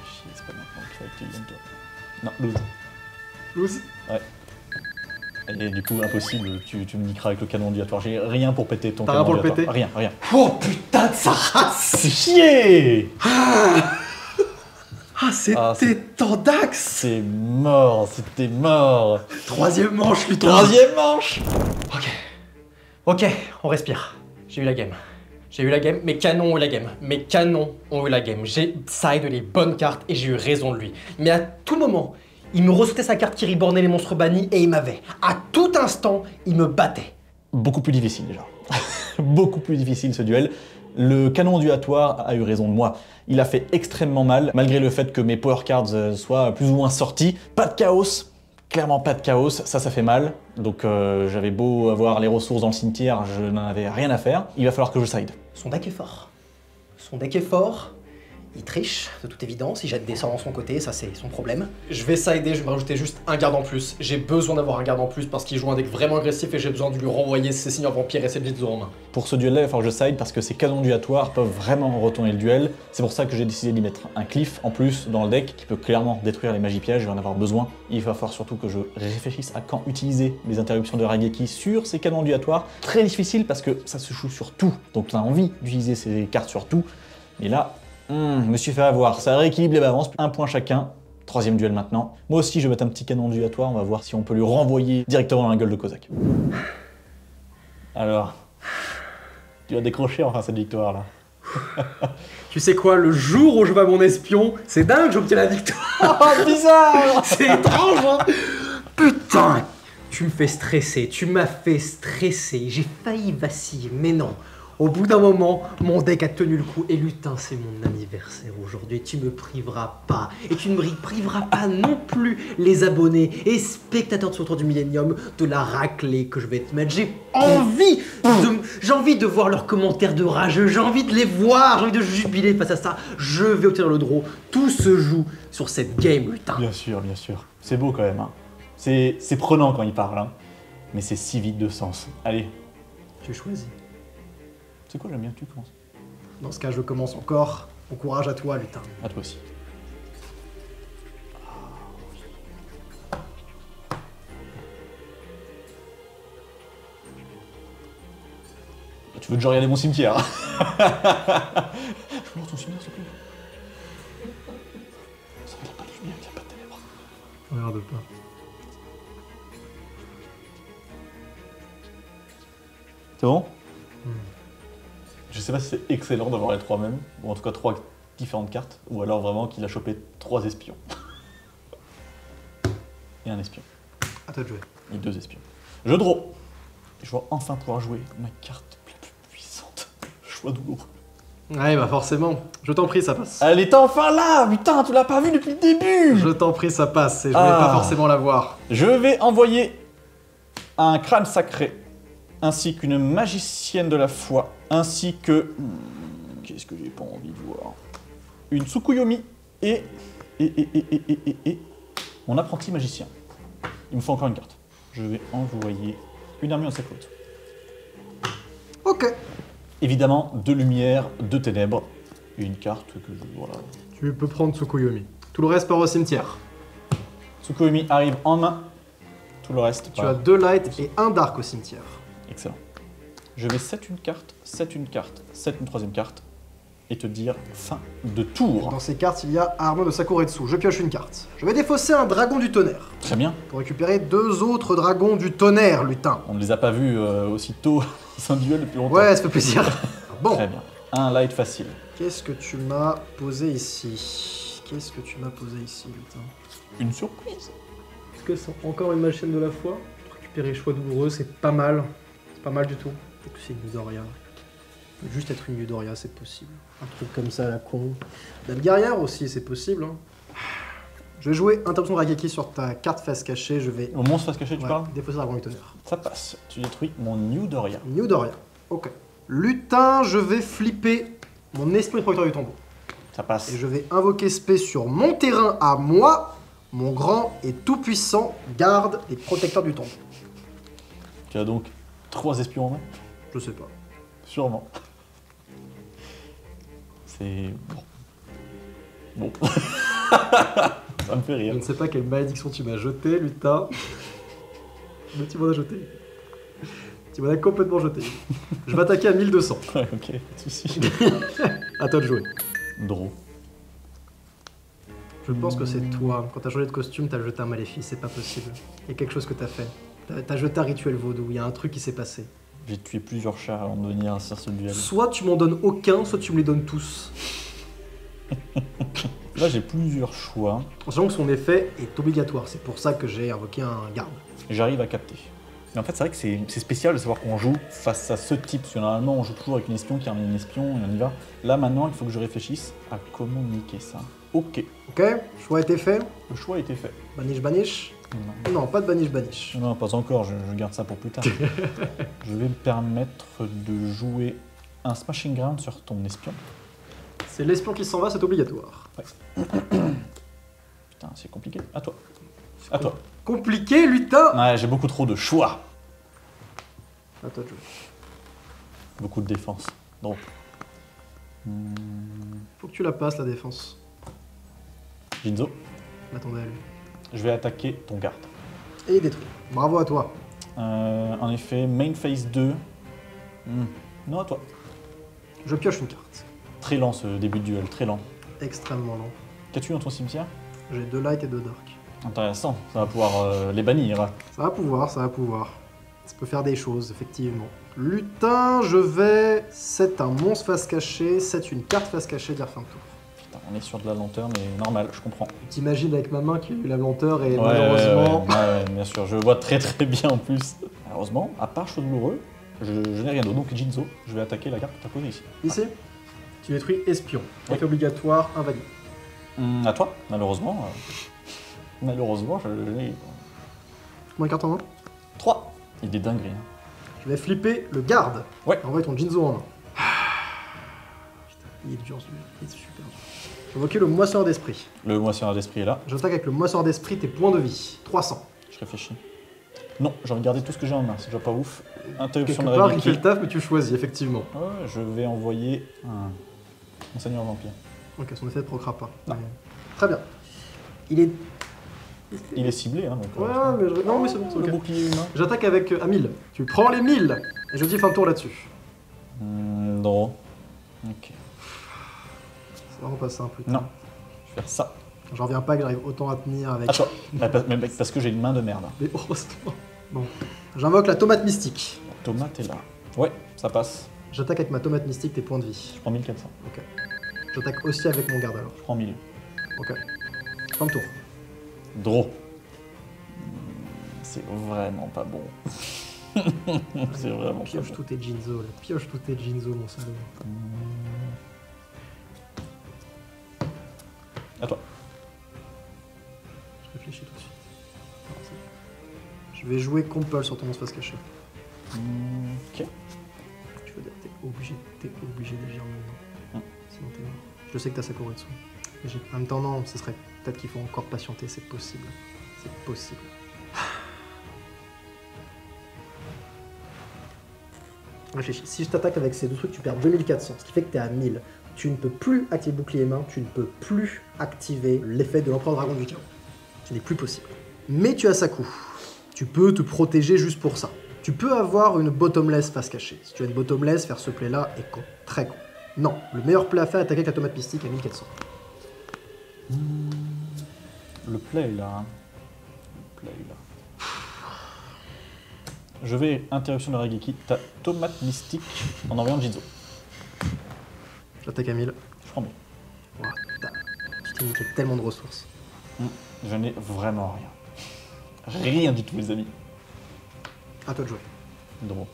Chier, c'est pas maintenant qu'il faut que tu viennes, toi. Non, lose. Lose. Et du coup, impossible, tu me niqueras avec le canon ondulatoire. J'ai rien pour péter ton T'as canon rien pour le ondulatoire. Rien. Oh putain de sa race. C'est chier. Ah, c'était Ah, c'est- Tandax. C'est mort, c'était mort. Troisième manche, putain. Troisième manche. Ok, on respire. J'ai eu la game. J'ai eu la game, mes canons ont eu la game. Mes canons ont eu la game. J'ai side les bonnes cartes et j'ai eu raison de lui. Mais à tout moment, il me ressortait sa carte qui rebornait les monstres bannis et il m'avait. À tout instant, il me battait. Beaucoup plus difficile déjà. Beaucoup plus difficile ce duel. Le canon ondulatoire a eu raison de moi. Il a fait extrêmement mal, malgré le fait que mes power cards soient plus ou moins sortis. Pas de chaos, clairement pas de chaos, ça fait mal. Donc j'avais beau avoir les ressources dans le cimetière, je n'en avais rien à faire. Il va falloir que je side. Son deck est fort. Son deck est fort. Il triche, de toute évidence, il jette des sorts dans son côté, ça c'est son problème. Je vais sider, je vais me rajouter juste un garde en plus. J'ai besoin d'avoir un garde en plus parce qu'il joue un deck vraiment agressif et j'ai besoin de lui renvoyer ses signes vampires et ses blitz en main. Pour ce duel-là, il va falloir que je side parce que ces canons ondulatoires peuvent vraiment retourner le duel. C'est pour ça que j'ai décidé d'y mettre un cliff en plus dans le deck qui peut clairement détruire les magies pièges, je vais en avoir besoin. Il va falloir surtout que je réfléchisse à quand utiliser les interruptions de Raigeki sur ces canons ondulatoires. Très difficile parce que ça se joue sur tout, donc on a envie d'utiliser ces cartes sur tout. Mais là, je me suis fait avoir, ça rééquilibre les balances, un point chacun. Troisième duel maintenant. Moi aussi, je vais mettre un petit canon ondulatoire, on va voir si on peut lui renvoyer directement dans la gueule de Kozak. Alors, tu as décroché enfin cette victoire là. Tu sais quoi, le jour où je bats mon espion, c'est dingue, j'obtiens la victoire. Oh bizarre. C'est étrange, hein. Putain. Tu me fais stresser, tu m'as fait stresser. J'ai failli vaciller, mais non. Au bout d'un moment, mon deck a tenu le coup et lutin, c'est mon anniversaire aujourd'hui. Tu me priveras pas et tu ne me priveras pas non plus les abonnés et spectateurs de ce tour du Millennium de la raclée que je vais te mettre. J'ai envie de voir leurs commentaires de rageux, j'ai envie de les voir, j'ai envie de jubiler face à ça. Je vais obtenir le draw. Tout se joue sur cette game, lutin. Bien sûr, bien sûr. C'est beau quand même. Hein. C'est prenant quand il parle, hein. Mais c'est si vide de sens. Allez, Tu choisis. c'est quoi, j'aime bien que tu commences. Dans ce cas, je commence encore. Bon courage à toi, lutin. À toi aussi. Tu veux que je regarde mon cimetière? Je veux voir ton cimetière, s'il te plaît. Ça n'a pas de lumière, il n'y a pas de ténèbres. Regarde pas. C'est bon? Je sais pas si c'est excellent d'avoir les trois mêmes, ou en tout cas trois différentes cartes, ou alors vraiment qu'il a chopé 3 espions. Et un espion. À toi de jouer. Et 2 espions. Je draw. Je vais enfin pouvoir jouer ma carte la plus puissante. Choix douloureux. Ouais, bah forcément. Je t'en prie, ça passe. Elle est enfin là! Putain, tu l'as pas vu depuis le début! Je t'en prie, ça passe. Et je voulais pas forcément la voir. Je vais envoyer un crâne sacré, ainsi qu'une magicienne de la foi, ainsi que... Qu'est-ce que j'ai pas envie de voir? Une Tsukuyomi et mon apprenti magicien. Il me faut encore une carte. Je vais envoyer une armure en sacote. Ok. Évidemment, 2 lumières, 2 ténèbres, et une carte que je... Voilà. Tu peux prendre Tsukuyomi. Tout le reste part au cimetière. Tsukuyomi arrive en main. Tout le reste... Tu as 2 light et 1 dark au cimetière. Excellent. Je vais set une carte, set une carte, set une troisième carte, et te dire fin de tour. Dans ces cartes, il y a armure de Sakuretsu. Je pioche une carte. Je vais défausser un dragon du tonnerre. Très bien. Pour récupérer 2 autres dragons du tonnerre, lutin. On ne les a pas vus aussitôt dans un duel depuis longtemps. Ouais, ça fait plaisir. Bon. Très bien. Un light facile. Qu'est-ce que tu m'as posé ici? Qu'est-ce que tu m'as posé ici, lutin? Une surprise. Est-ce que c'est encore une machine de la foi? Récupérer choix douloureux, c'est pas mal. C'est pas mal du tout. Peut-être que c'est une Yudoria. Ça peut juste être une Yudoria, c'est possible. Un truc comme ça à la con. Dame guerrière aussi, c'est possible. Hein. Je vais jouer interruption de Rageki sur ta carte face cachée. Je vais Au monstre face cachée, tu parles? défausser dragon du tonnerre. Ça passe. Tu détruis mon New Doria. New Doria. Ok. Lutin, je vais flipper mon esprit protecteur du tombeau. Ça passe. Et je vais invoquer spé sur mon terrain à moi, mon grand et tout-puissant garde et protecteur du tombeau. Tu as donc 3 espions en main? Je sais pas. Sûrement. C'est... Bon. Bon. Ça me fait Je rire. ne sais pas quelle malédiction tu m'as jeté, lutin. Mais tu m'en as jeté. Tu m'en as complètement jeté. Je vais attaquer à 1200. Ouais, ok, pas de soucis. À toi de jouer. Draw. Je pense que c'est toi. Quand t'as changé de costume, t'as jeté un maléfice. C'est pas possible. Il y a quelque chose que t'as fait. T'as jeté un rituel vaudou. Il y a un truc qui s'est passé. J'ai tué plusieurs chats avant de venir sur ce duel. Soit tu m'en donnes aucun, soit tu me les donnes tous. Là, j'ai plusieurs choix. En sachant que son effet est obligatoire. C'est pour ça que j'ai invoqué un garde. J'arrive à capter. Mais en fait, c'est vrai que c'est spécial de savoir qu'on joue face à ce type. Parce que normalement, on joue toujours avec une espion qui a un espion et on y va. Là, maintenant, il faut que je réfléchisse à comment niquer ça. Ok, Ok, choix a été fait. le choix a été fait. Banish, banish. Non, Non, pas de banish, banish. non pas encore, je garde ça pour plus tard. Je vais me permettre de jouer un Smashing Ground sur ton espion. C'est l'espion qui s'en va, c'est obligatoire. Putain, c'est compliqué. À toi. À toi. Compliqué, lutin. Ouais, j'ai beaucoup trop de choix. À toi de jouer. Beaucoup de défense. Donc. Faut que tu la passes, la défense. Jinzo, M'attendais à lui. je vais attaquer ton garde. Et détruit. Bravo à toi. En effet, main phase 2. Non, à toi. Je pioche une carte. Très lent ce début de duel, très lent. Extrêmement lent. Qu'as-tu dans ton cimetière? J'ai 2 light et 2 dark. Intéressant, ça va pouvoir les bannir. Ça va pouvoir, ça va pouvoir. Ça peut faire des choses, effectivement. Lutin, je vais set un monstre face cachée, set une carte face cachée, dire fin de tour. Putain, on est sur de la lenteur, mais normal, je comprends. T'imagines avec ma main qu'il y a eu la lenteur et Ouais, malheureusement... ouais, bien sûr, je vois très très bien en plus. Malheureusement, à part chose douloureux, Je n'ai rien d'autre, donc Jinzo, je vais attaquer la carte que tu as posée ici. Ici, tu détruis espion. Oui. Effet obligatoire, invalide. À toi, malheureusement. Malheureusement, je n'ai... Combien de cartes en main 3. Il est dingue, hein. Je vais flipper le garde. Ouais. Envoie ton Jinzo en main. Putain, il est dur celui-là. Il est super dur. Je vais invoquer le moissonneur d'esprit. Le moissonneur d'esprit est là. J'attaque avec le moissonneur d'esprit tes points de vie. 300. Je réfléchis. Non, j'ai envie de garder tout ce que j'ai en main, c'est déjà pas ouf. Interruption Quelque de part, il fait Raigeki. le taf, mais tu choisis, effectivement. Ouais, je vais envoyer un seigneur vampire. Ok, son effet ne procra pas. Non. Très bien. Il est... Il est ciblé, hein, donc... Ouais, mais je... Non, mais c'est bon, c'est Le ok. bouclier humain. J'attaque avec à 1000. Tu prends les 1000 et je dis fin de tour là-dessus. Non. Ok. C'est vraiment pas simple. putain. Non. Je vais faire ça. J'en reviens pas que j'arrive autant à tenir avec... À toi. Mais parce que j'ai une main de merde. Mais heureusement. Bon. J'invoque la tomate mystique. La tomate est là. Ouais, ça passe. J'attaque avec ma tomate mystique tes points de vie. Je prends 1400. Ok. J'attaque aussi avec mon garde alors. Je prends 1000. Ok. Fin de tour. Draw. C'est vraiment pas bon. C'est vraiment pas Pioche bon. tous tes Jinzo là. Pioche tous tes Jinzo, mon salaud. À toi. Je réfléchis tout de suite. Non, c'est bon. Je vais jouer Compel sur ton face caché. Ok. Tu veux dire, t'es obligé d'agir maintenant. Sinon t'es mort. Je sais que t'as Sakura dessus. Mais en même temps, non, ce serait peut-être qu'il faut encore patienter, c'est possible. C'est possible. Réfléchis. Si je t'attaque avec ces deux trucs, tu perds 2400, ce qui fait que t'es à 1000. Tu ne peux plus activer bouclier main, tu ne peux plus activer l'effet de l'empereur dragon du chaos. Ce n'est plus possible. Mais tu as Saku. Tu peux te protéger juste pour ça. Tu peux avoir une bottomless face cachée. Si tu as une bottomless, faire ce play là est con. Très con. Non, le meilleur play à faire est attaquer avec la tomate mystique à 1400. Le play est là. Hein. Le play est là. Je vais interruption de Raigeki. Ta tomate mystique en envoyant Jinzo. J'attaque à 1000. Je prends 1000. Ouah, tu t'es niqué tellement de ressources. Je n'ai vraiment rien. Rien du tout, les amis. À toi de jouer. Draw.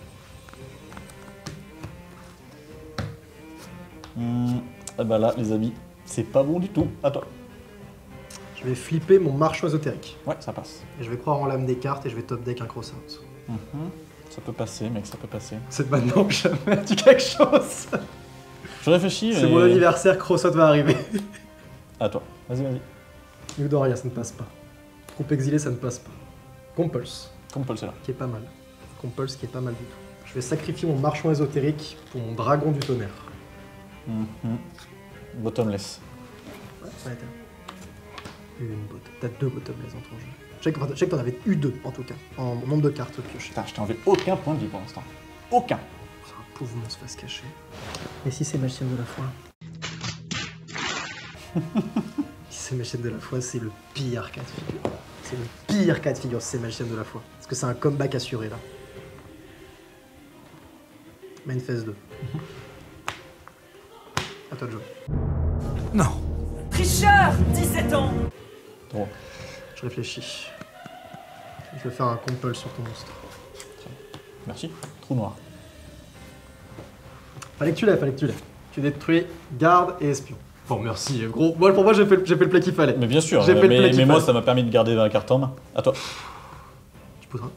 Et bah là, les amis, c'est pas bon du tout. À toi. Je vais flipper mon marchand ésotérique. Ouais, ça passe. Et je vais croire en l'âme des cartes et je vais top deck un cross-out. Ça peut passer, mec, ça peut passer. C'est maintenant que jamais dit quelque chose. Je réfléchis, C'est mais... mon anniversaire, cross-out va arriver. À toi. Vas-y, vas-y. Eudoria, ça ne passe pas. Troupe exilée, ça ne passe pas. Compulse, Compulse, c'est là. qui est pas mal. Compulse, qui est pas mal du tout. Je vais sacrifier mon marchand ésotérique pour mon dragon du tonnerre. Bottomless. Ouais, t'as une bot. T'as deux bottomless dans ton jeu. Je sais que t'en avais eu deux, en tout cas, en nombre de cartes piochées. Putain, je t'ai enlevé aucun point de vie pour l'instant. Aucun. C'est un pauvre monstre face cachée. Et si c'est magicienne de la foi Si c'est magicienne de la foi, c'est le pire cas de figure. C'est le pire cas de figure si c'est magicienne de la foi. Parce que c'est un comeback assuré là. Main phase 2. À toi de jouer. Non. Tricheur 17 ans. Draw. Je réfléchis. Je vais faire un compel sur ton monstre. Merci. Trou noir. Fallait que tu l'aies. Tu détruis garde et espion. Bon, merci, gros. Moi, pour moi, j'ai fait le play qu'il fallait. Mais bien sûr, J'ai fait le play qu'il mais moi fallait. ça m'a permis de garder la carte en main. À toi. Tu poseras.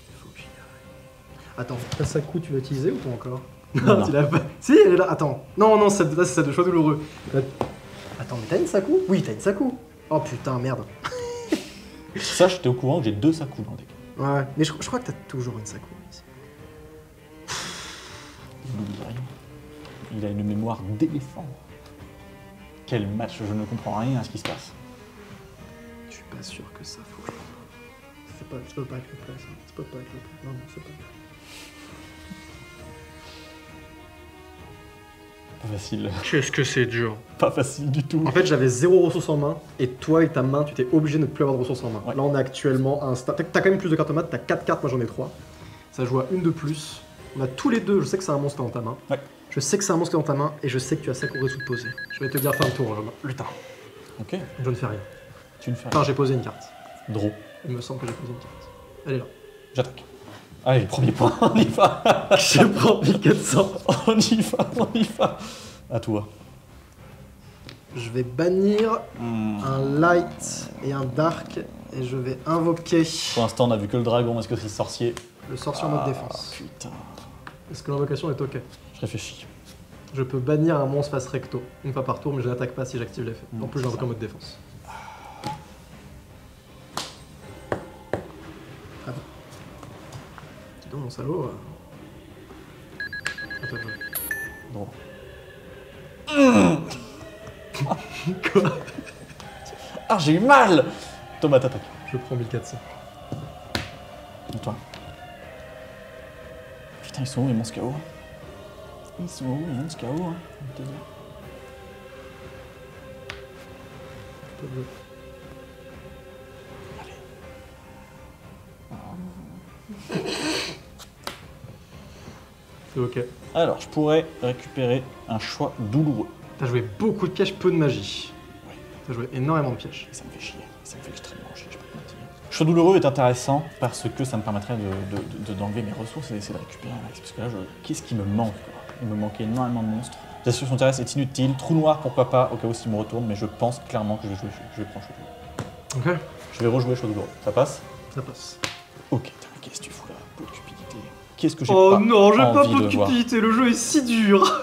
Il faut que j'y aille. Attends, ta Saku, tu l'as utilisé ou pas encore? Non. Tu l'as pas. Si, elle est là. Attends. Non, là, c'est ça de choix douloureux. Attends, mais t'as une Saku? Oui, t'as une Saku. Oh putain, merde. Sache, t'es au courant que j'ai 2 Saku dans le deck. Ouais, mais je crois que t'as toujours une Saku. Ici. Il n'oublie rien. Il a une mémoire d'éléphant. Quel match, je ne comprends rien à ce qui se passe. Je suis pas sûr que ça faut que je... C'est pas, ça peut pas être le play, ça. Ça peut pas être le play. Non, c'est pas. Pas facile. Qu'est-ce que c'est dur. Pas facile du tout. En fait, j'avais 0 ressources en main, et toi et ta main, tu t'es obligé de ne plus avoir de ressources en main. Ouais. Là, on est actuellement à un stade. T'as quand même plus de cartes en main, t'as 4 cartes, moi j'en ai 3. Ça joue à une de plus. On a tous les deux, je sais que c'est un monstre dans ta main. Ouais. Je sais que c'est un monstre dans ta main, et je sais que tu as Sakura sous posé. Je vais te dire fin de tour, lutin. Ok, Je ne fais rien. tu ne fais Enfin, rien. j'ai posé une carte. Draw. Il me semble que j'ai posé une carte. Elle est là. J'attaque. Allez, le premier point, on y va. Je prends 1400. On y va. À toi. Je vais bannir un light et un dark et je vais invoquer Pour l'instant, on a vu que le dragon. Est-ce que c'est le sorcier? le sorcier en mode défense. Putain. Est-ce que l'invocation est ok? Je réfléchis. Je peux bannir un monstre face recto une fois par tour, mais je n'attaque pas si j'active l'effet. En plus, c'est j'invoque ça. en mode défense. Ah bon. Dis donc, mon salaud. À toi de jouer. Drôle. Quoi? Ah, j'ai eu mal. Thomas, t'attaques. Je prends 1400. Et toi? Putain, ils sont où les monstres KO? Ils sont où les monstres KO hein? À toi de jouer. C'est ok. Alors, je pourrais récupérer un choix douloureux. T'as joué beaucoup de pièges, peu de magie. Ouais. T'as joué énormément de pièges. Et ça me fait chier. Ça me fait extrêmement chier, je peux pas te mentir. Choix douloureux est intéressant parce que ça me permettrait d'enlever mes ressources et d'essayer de récupérer un max. Parce que là, qu'est-ce qui me manque quoi? Il me manquait énormément de monstres. La destruction terrestre est inutile. Trou noir, pourquoi pas, au cas où s'il me retourne, mais je pense clairement que je vais prendre choix douloureux. Ok. Je vais rejouer choix douloureux. Ça passe? Ça passe. Ok, putain, mais qu'est-ce que tu fous là? Peu de cupidité. Qu'est-ce que j'ai Oh pas non, j'ai pas envie peu de de voir? cupidité, le jeu est si dur.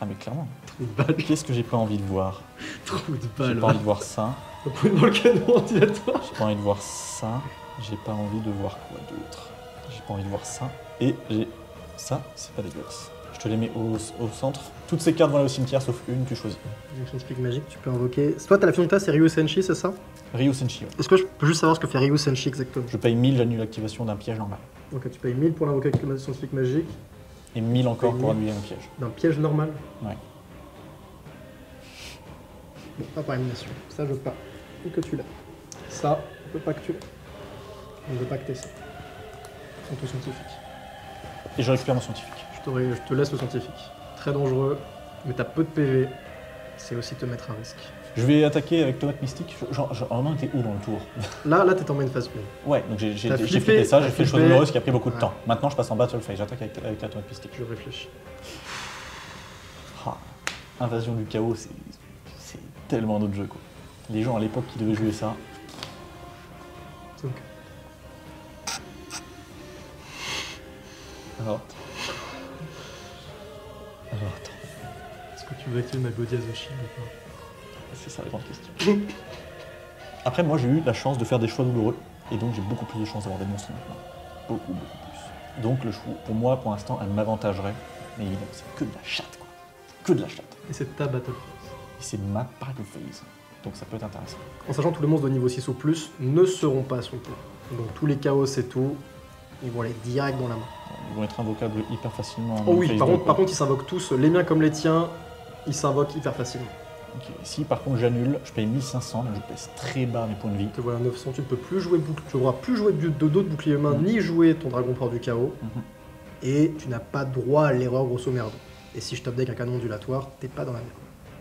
Ah, mais clairement. Trou de balle. Qu'est-ce que j'ai pas envie de voir? Trou de J'ai balle. pas envie de voir ça. Le point dans le canon anti-atoire. J'ai pas envie de voir ça. J'ai pas envie de voir quoi d'autre. J'ai pas envie de voir ça. Et j'ai ça, c'est pas dégueulasse. Je te les mets au centre. Toutes ces cartes vont aller au cimetière sauf une, tu choisis. Action speak magique, tu peux invoquer. Toi, t'as la fion de ta, c'est Ryu Senshi, c'est ça? Ryu Senshi, ouais. Est-ce que je peux juste savoir ce que fait Ryu Senshi exactement? Je paye 1000, j'annule l'activation d'un piège normal. Ok, tu payes 1000 pour l'invoquer avec l'action speak magique, Et 1000 encore paye pour 1000. annuler un piège. d'un piège normal. Ouais. Bon, pas par élimination. Ça, je veux pas. Faut que tu l'aies. Ça, je veux pas que tu l'aies. Je veux pas que t'aies ça. Ils sont tous scientifiques. Et je récupère mon scientifique. Je te laisse le scientifique. Très dangereux, mais t'as peu de PV. C'est aussi te mettre à risque. Je vais attaquer avec Tomate Mystique. On était où dans le tour? Là, t'es en main phase 1. Ouais, donc j'ai T'as flippé, flippé ça, j'ai t'as fait le choix flippé. douloureux, ce qui a pris beaucoup de Ouais. temps. Maintenant, je passe en battle phase. J'attaque avec la Tomate Mystique. Je réfléchis. Ah, Invasion du chaos, c'est tellement d'autres jeux quoi. Les gens à l'époque qui devaient jouer ça. C'est ok. Alors attends. Est-ce que tu veux activer ma Godia Zoshi ou pas? C'est ça la grande question. Après, moi j'ai eu la chance de faire des choix douloureux et donc j'ai beaucoup plus de chances d'avoir des monstres maintenant. Beaucoup plus. Donc le choix, pour moi, pour l'instant, elle m'avantagerait. Mais évidemment, c'est que de la chatte quoi. Que de la chatte. Et c'est ta battle phase. Et c'est ma battle phase. Donc ça peut être intéressant. En sachant que tous les monstres de niveau 6 ou plus ne seront pas sur le tour. Donc tous les chaos et tout, ils vont aller direct dans la main. Ils vont être invocables hyper facilement. en Oh oui, phase par 2, contre, quoi. ils s'invoquent tous, les miens comme les tiens, ils s'invoquent hyper facilement. Ok. Si par contre j'annule, je paye 1500, donc je pèse très bas mes points de vie. Te voilà 900, tu ne peux plus jouer tu ne pourras plus jouer de d'autres boucliers humains, ni jouer ton dragon port du chaos, Mhm. et tu n'as pas droit à l'erreur grosso merdo. Et si je top deck un canon ondulatoire, t'es pas dans la merde.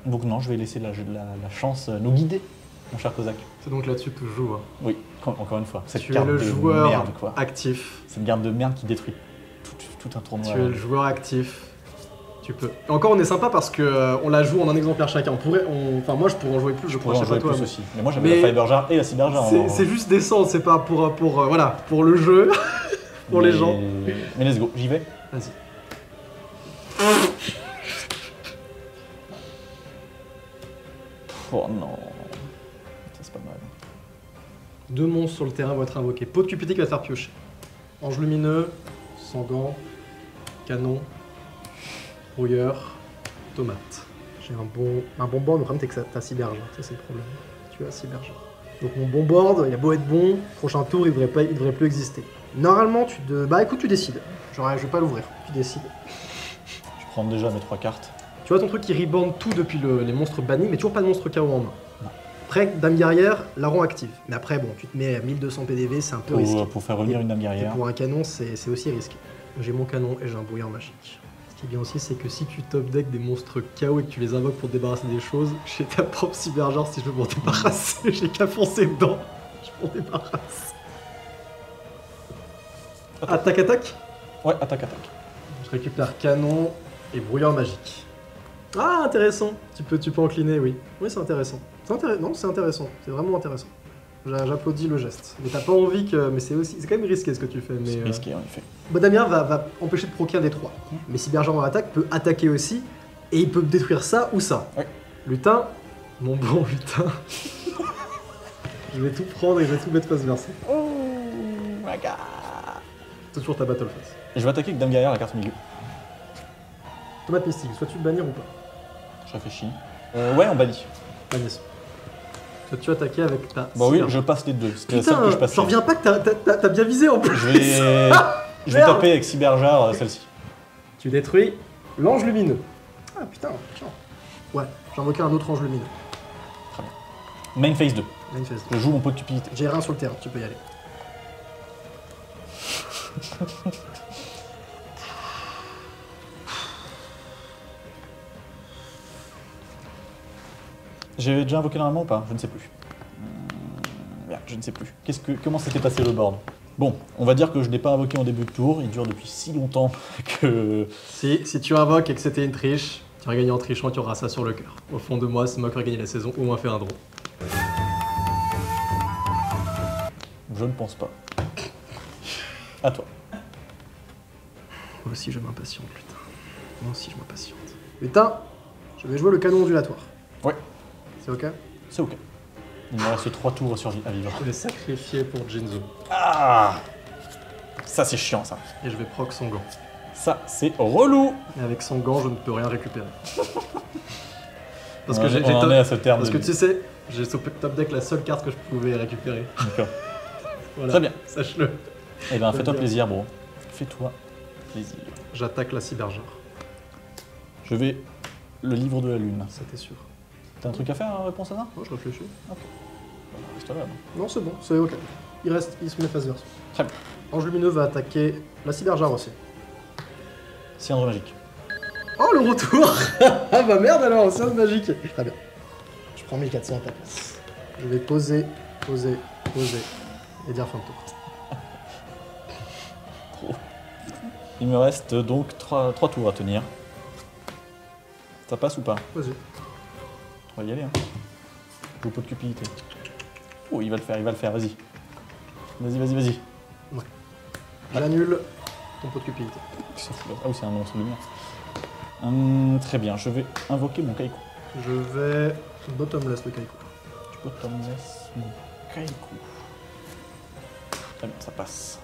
Donc non, je vais laisser la chance nous guider, mon cher Kozak. C'est donc là-dessus que tu joues. Hein. Oui, encore une fois. Cette Tu es carte le de joueur merde, quoi. actif. Cette garde de merde qui détruit tout un tournoi. Tu es le joueur actif. Tu peux. Et encore, on est sympa parce que on la joue en un exemplaire chacun. Enfin, moi, je pourrais en jouer plus. Je Je pourrais en sais pas jouer toi. plus mais aussi. Mais moi j'avais Mais la Fiber Jar et la Cyber Jar. C'est juste décent. C'est pas voilà, pour le jeu, pour les gens. Mais let's go, j'y vais. Vas-y. Oh non. Ça c'est pas mal. 2 monstres sur le terrain vont être invoqués. Pot de Cupidé qui va te faire piocher. Ange lumineux, Sanguin, Canon, Brouilleur, Tomate. J'ai un bon board, le problème c'est que t'as 6 berges. Ça c'est le problème. Tu as 6 berges. Donc mon bon board, il a beau être bon, prochain tour il devrait plus exister. Normalement bah écoute, tu décides. Genre, je vais pas l'ouvrir. Tu décides. Je prends déjà mes 3 cartes. Tu vois ton truc qui reborn tout depuis les monstres bannis, mais toujours pas de monstre KO en main. Après, Dame Guerrière, la rend active. Mais après, bon, tu te mets à 1200 PDV, c'est un peu risqué. Pour faire revenir une dame Et guerrière. pour un canon, c'est aussi risqué. J'ai mon canon et j'ai un brouillard magique. Ce qui est bien aussi, c'est que si tu top deck des monstres KO et que tu les invoques pour te débarrasser des choses, j'ai ta propre cybergenre si je veux m'en débarrasser. J'ai qu'à foncer dedans. Je m'en débarrasse. Attaque, attaque. Ouais, attaque, attaque. Je récupère canon et brouillard magique. Ah, intéressant. Tu peux incliner, oui. Oui, c'est intéressant. Non, c'est intéressant. C'est vraiment intéressant. J'applaudis le geste. Mais t'as pas envie que... Mais c'est quand même risqué ce que tu fais. C'est risqué, en effet. Damien va empêcher de proquer un des trois. Mais si Berger en attaque, peut attaquer aussi. Et il peut détruire ça ou ça. Ouais. Lutin, mon bon lutin. Je vais tout prendre et je vais tout mettre face versée. Oh my god. C'est toujours ta battle face. Et je vais attaquer avec Dame Guerrière, la carte milieu. Tomate mystique, soit tu le bannir ou pas. Je réfléchis. Ouais, on bannit. Bannisse. Soit tu attaquer avec ta... Bon oui, cire. je passe les deux. C'était la seule que je Putain, passais. j'en reviens pas que t'as bien visé en plus. Je vais taper avec Cyberjar celle-ci. Tu détruis l'ange lumineux. Ah putain, tiens. Ouais, j'ai invoqué un autre ange lumineux. Main phase 2. Main phase 2. Je joue mon pot de cupidité. J'ai rien sur le terrain, tu peux y aller. J'ai déjà invoqué normalement ou pas? Je ne sais plus. Merde, je ne sais plus. Comment s'était passé le board? Bon, on va dire que je n'ai pas invoqué en début de tour. Il dure depuis si longtemps que... Si tu invoques et que c'était une triche, tu auras gagné en trichant, tu auras ça sur le cœur. Au fond de moi, c'est moi qui aurais gagné la saison, au moins fait un draw. Je ne pense pas. À toi. Moi aussi je m'impatiente, putain. Moi aussi je m'impatiente. Putain, je vais jouer le canon ondulatoire. Ouais, C'est ok? c'est ok. Il me reste 3 tours à vivre. Je vais sacrifier pour Jinzo. Ah! Ça c'est chiant ça. Et je vais proc son gant. Ça c'est relou! Et avec son gant, je ne peux rien récupérer. Parce On que j'ai en est à ce terme. Parce que tu sais, j'ai sur top deck la seule carte que je pouvais récupérer. D'accord. Voilà, Très bien. sache-le. Eh ben fais-toi bien. plaisir bro. Fais-toi plaisir. J'attaque la cyberjar. Je vais le livre de la lune. Ça t'es sûr. T'as un truc à faire en réponse à ça? Moi je réfléchis. Reste là. non. Non, c'est bon, c'est ok. Il se met face verso. Très bien. Ange lumineux va attaquer la cyberjar aussi. Cylindre magique. Oh le retour. Ah bah merde alors, c'est magique. Très bien. Je prends 1400 à ta place. Je vais poser et dire fin de tour. Il me reste donc 3 tours à tenir. Ça passe ou pas? Vas-y. On va y aller. Hein. Joue pot de cupidité. Oh, il va le faire, vas-y. Vas-y. J'annule ton pot de cupidité. Ah oui, c'est un monstre de lumière. Très bien, je vais invoquer mon Kaiku. Je vais bottomless le Kaiku. Tu peux bottomless mon Kaiku. Très bien, ça passe.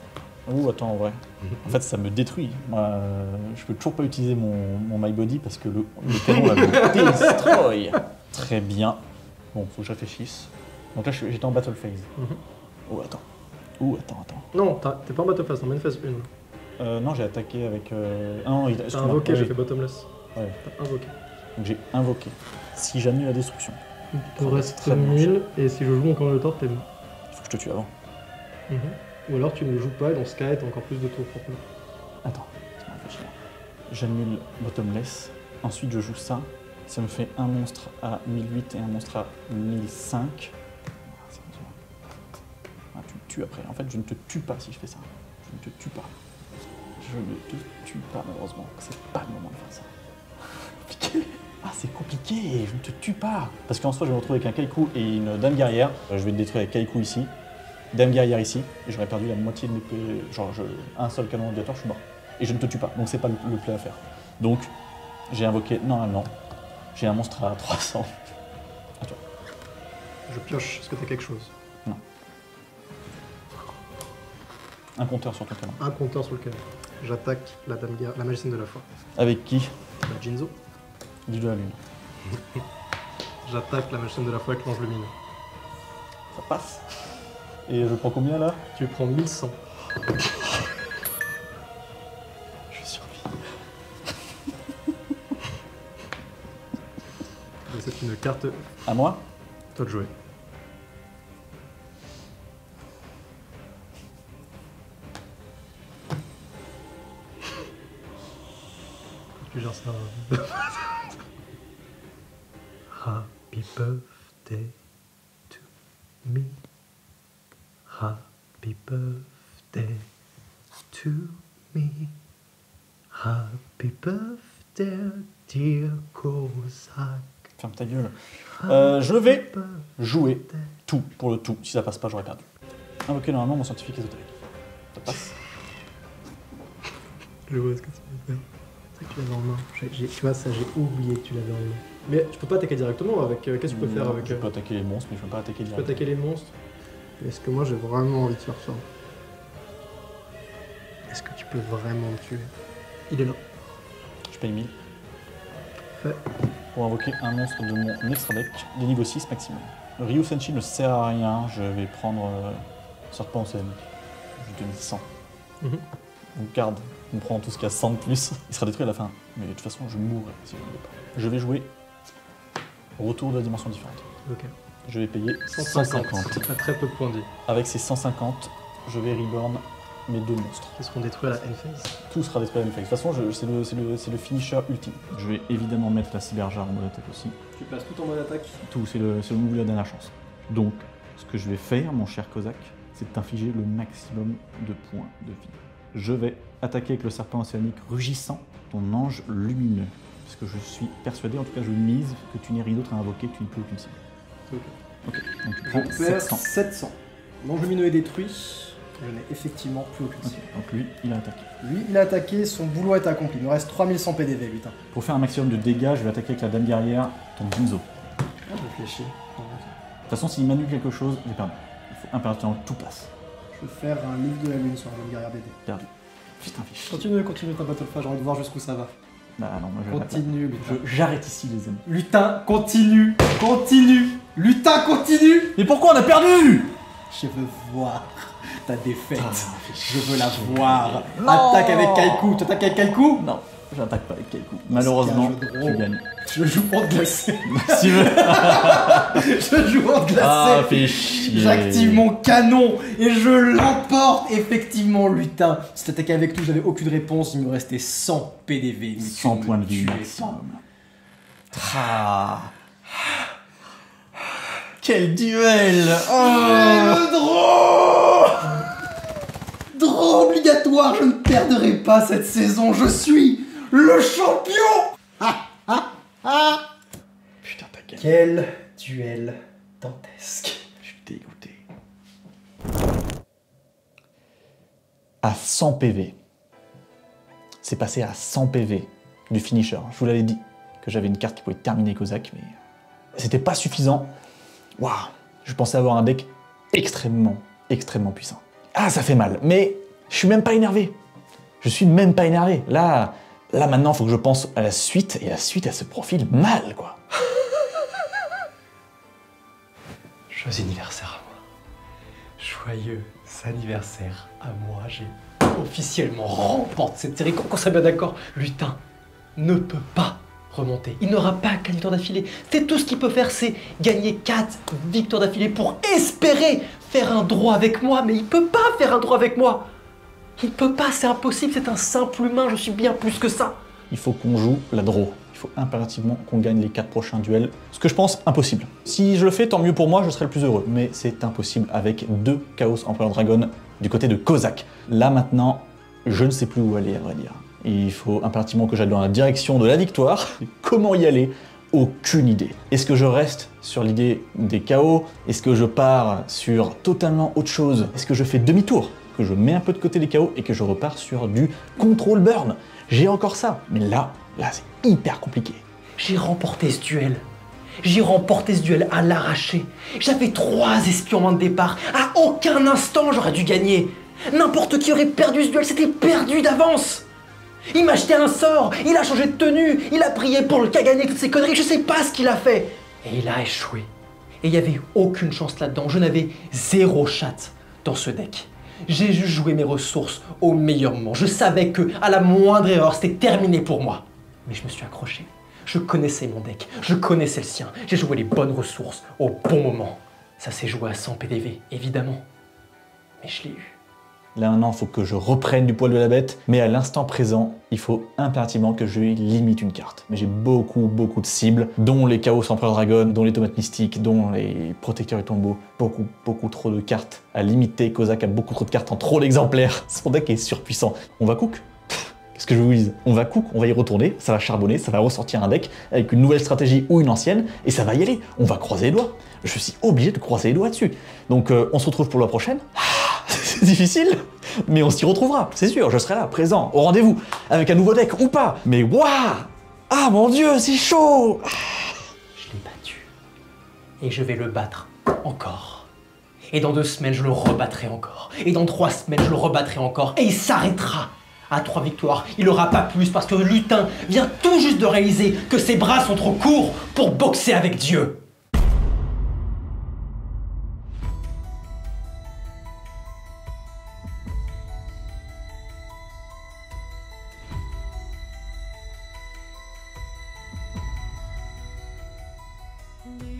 Ouh, attends, en vrai. En fait, ça me détruit. Moi, je peux toujours pas utiliser mon My Body parce que le canon là me destroy. Très bien. Bon, faut que je réfléchisse. Donc là, j'étais en battle phase. Oh, attends. Non, t'es pas en battle phase, t'es en main phase 1. Non, j'ai attaqué avec... Ah non, T'as invoqué, oui. j'ai fait bottomless. Ouais. T'as invoqué. Donc j'ai invoqué. Si j'annule la destruction, Il te Ça reste reste très bien. 1000 et si je joue mon camp de tort, t'es mort. il faut que je te tue avant. Ou alors tu ne le joues pas et dans ce cas, t'as encore plus de tours pour toi. Attends, laisse-moi réfléchir. J'annule bottomless. Ensuite, je joue ça. Ça me fait un monstre à 1008 et un monstre à 1005. Ah, sérieusement. Ah, tu me tues après. En fait, je ne te tue pas si je fais ça. Je ne te tue pas. Je ne te tue pas, malheureusement. C'est pas le moment de faire ça. Compliqué. Ah, c'est compliqué. Je ne te tue pas. Parce qu'en soi, je vais me retrouver avec un Kaiku et une Dame Guerrière. Je vais te détruire avec Kaiku ici. Dame Guerrière ici. Et j'aurais perdu la moitié de mes PV. Genre, un seul canon radiateur, je suis mort. Et je ne te tue pas. Donc, c'est pas le play à faire. Donc, j'ai invoqué normalement. J'ai un monstre à 300. À toi. Je pioche, est-ce que t'as quelque chose? Non. Un compteur sur ton canon. Un compteur sur lequel j'attaque la dame guerre, la magicienne de la foi. Avec qui? La Jinzo. Du de la lune. J'attaque la magicienne de la foi avec l'ange lumineux. Ça passe. Et je prends combien là? Tu prends 1100. Je survis. Et c'est une carte. À moi? Toi de jouer. Tu gères ça. Happy birthday to me. Happy birthday to me. Happy birthday, dear Kozak. Ferme ta gueule. Je vais jouer tout pour le tout. Si ça passe pas, j'aurais perdu. Invoquer normalement mon scientifique ésotérique. Ça passe. Je vois ce que tu veux faire. C'est vrai que tu l'avais en main. Tu vois, ça, j'ai oublié que tu l'avais en main. Mais tu peux pas attaquer directement avec. Qu'est-ce que tu peux faire avec. Je peux attaquer les monstres, mais je peux pas attaquer Tu peux directement. attaquer les monstres. Est-ce que moi j'ai vraiment envie de faire ça? Est-ce que tu peux vraiment me tuer? Il est là. Je paye 1000. Fait. Pour invoquer un monstre de mon extra deck, de niveau 6 maximum. Le Ryu Senshi ne sert à rien, je vais prendre Serpent océanique. Je te dis 100. Mhm. On garde, on prend tout ce qui a 100 de plus. Il sera détruit à la fin. Mais de toute façon, je mourrai si je ne le fais pas. Je vais jouer retour de la dimension différente. Ok. Je vais payer 150. T'as très peu de points de vie. Avec ces 150, je vais reborn mes 2 monstres. Qu'est-ce qu'on détruit à la Hellphase? Tout sera détruit à la même phase. De toute façon, c'est le finisher ultime. Je vais évidemment mettre la cyberjar en mode attaque aussi. Tu places tout en mode attaque. Tout, c'est le move de la dernière chance. Donc, ce que je vais faire, mon cher Kozak, c'est t'infliger le maximum de points de vie. Je vais attaquer avec le serpent océanique rugissant, ton ange lumineux. Parce que je suis persuadé, en tout cas je mise, que tu n'es rien d'autre à invoquer, tu n'es plus aucune cible. Ok, donc tu prends 700. 700. L'ange lumineux est détruit. Je n'ai effectivement plus aucune cible. Donc lui, il a attaqué. Lui, il a attaqué, son boulot est accompli. Il me reste 3100 PDV, putain. Pour faire un maximum de dégâts, je vais attaquer avec la dame guerrière, ton Ginzo. Ah, je réfléchis. De toute façon, s'il m'annule quelque chose, j'ai perdu. Il faut impérativement que tout passe. Je vais faire un livre de la lune sur la dame guerrière BD. Perdu. Putain, fais chier. Continue ta battle phase, j'ai envie de voir jusqu'où ça va. Bah non, moi je vais Continue, lutin. J'arrête ici, les amis. Lutin, continue. Lutin, continue. Mais pourquoi on a perdu? Je veux voir ta défaite. Je veux la voir. Attaque avec Kaiku. Tu attaques avec Kaiku? Non, j'attaque pas avec Kaiku. Malheureusement, C'est un jeu de tu rôle. gagnes. Je joue en glacé. Si tu veux. Je joue en glacé. Ah, fais chier. J'active mon canon et je l'emporte. Effectivement, lutin. Si t'attaquais avec tout, j'avais aucune réponse. Il me restait 100 PDV. Mais 100 tu points me de vie tuais maximum. Ah. Quel duel! Le draw obligatoire. Je ne perdrai pas cette saison. Je suis le champion. Putain, t'as gagné. Quel duel dantesque. Je suis dégoûté. À 100 PV. C'est passé à 100 PV du finisher. Je vous l'avais dit que j'avais une carte qui pouvait terminer Kozak, mais c'était pas suffisant. Waouh! Je pensais avoir un deck extrêmement puissant. Ah, ça fait mal, mais je suis même pas énervé. Je suis même pas énervé. Là maintenant, il faut que je pense à la suite, et la suite, elle se profile mal, quoi. Joyeux anniversaire à moi. Joyeux anniversaire à moi. J'ai officiellement remporté cette série. Qu'on soit bien d'accord, lutin ne peut pas remonter. Il n'aura pas 4 victoires d'affilée. C'est tout ce qu'il peut faire, c'est gagner 4 victoires d'affilée pour espérer faire un draw avec moi. Mais il peut pas faire un draw avec moi. Il peut pas, c'est impossible. C'est un simple humain, je suis bien plus que ça. Il faut qu'on joue la draw. Il faut impérativement qu'on gagne les 4 prochains duels. Ce que je pense impossible. Si je le fais, tant mieux pour moi, je serai le plus heureux. Mais c'est impossible avec 2 Chaos Empereur Dragon du côté de Kozak. Là maintenant, je ne sais plus où aller, à vrai dire. Il faut impérativement que j'aille dans la direction de la victoire. Comment y aller? Aucune idée. Est-ce que je reste sur l'idée des chaos? Est-ce que je pars sur totalement autre chose? Est-ce que je fais demi-tour? Que je mets un peu de côté les chaos et que je repars sur du control burn? J'ai encore ça. Mais là c'est hyper compliqué. J'ai remporté ce duel. J'ai remporté ce duel à l'arraché. J'avais 3 espions en main de départ. À aucun instant j'aurais dû gagner. N'importe qui aurait perdu ce duel, c'était perdu d'avance. Il m'a jeté un sort, il a changé de tenue, il a prié pour le Kagane, toutes ces conneries, je sais pas ce qu'il a fait. Et il a échoué. Et il n'y avait aucune chance là-dedans, je n'avais 0 chatte dans ce deck. J'ai juste joué mes ressources au meilleur moment. Je savais que à la moindre erreur, c'était terminé pour moi. Mais je me suis accroché. Je connaissais mon deck, je connaissais le sien. J'ai joué les bonnes ressources au bon moment. Ça s'est joué à 100 PDV, évidemment. Mais je l'ai eu. Là maintenant, il faut que je reprenne du poil de la bête. Mais à l'instant présent, il faut impérativement que je limite une carte. Mais j'ai beaucoup de cibles, dont les Chaos Empereur Dragon, dont les Tomates Mystiques, dont les Protecteurs du Tombeau. Beaucoup trop de cartes à limiter. Kozak a beaucoup trop de cartes en trop d'exemplaires. Son deck est surpuissant. On va cook. Qu'est-ce que je vous dise? On va cook, on va y retourner, ça va charbonner, ça va ressortir un deck avec une nouvelle stratégie ou une ancienne, et ça va y aller. On va croiser les doigts. Je suis obligé de croiser les doigts dessus. Donc on se retrouve pour la prochaine. C'est difficile, mais on s'y retrouvera, c'est sûr. Je serai là, présent, au rendez-vous, avec un nouveau deck ou pas. Mais waouh! Ah mon Dieu, c'est chaud! Je l'ai battu. Et je vais le battre encore. Et dans 2 semaines, je le rebattrai encore. Et dans 3 semaines, je le rebattrai encore. Et il s'arrêtera à 3 victoires. Il n'aura pas plus parce que le lutin vient tout juste de réaliser que ses bras sont trop courts pour boxer avec Dieu. Des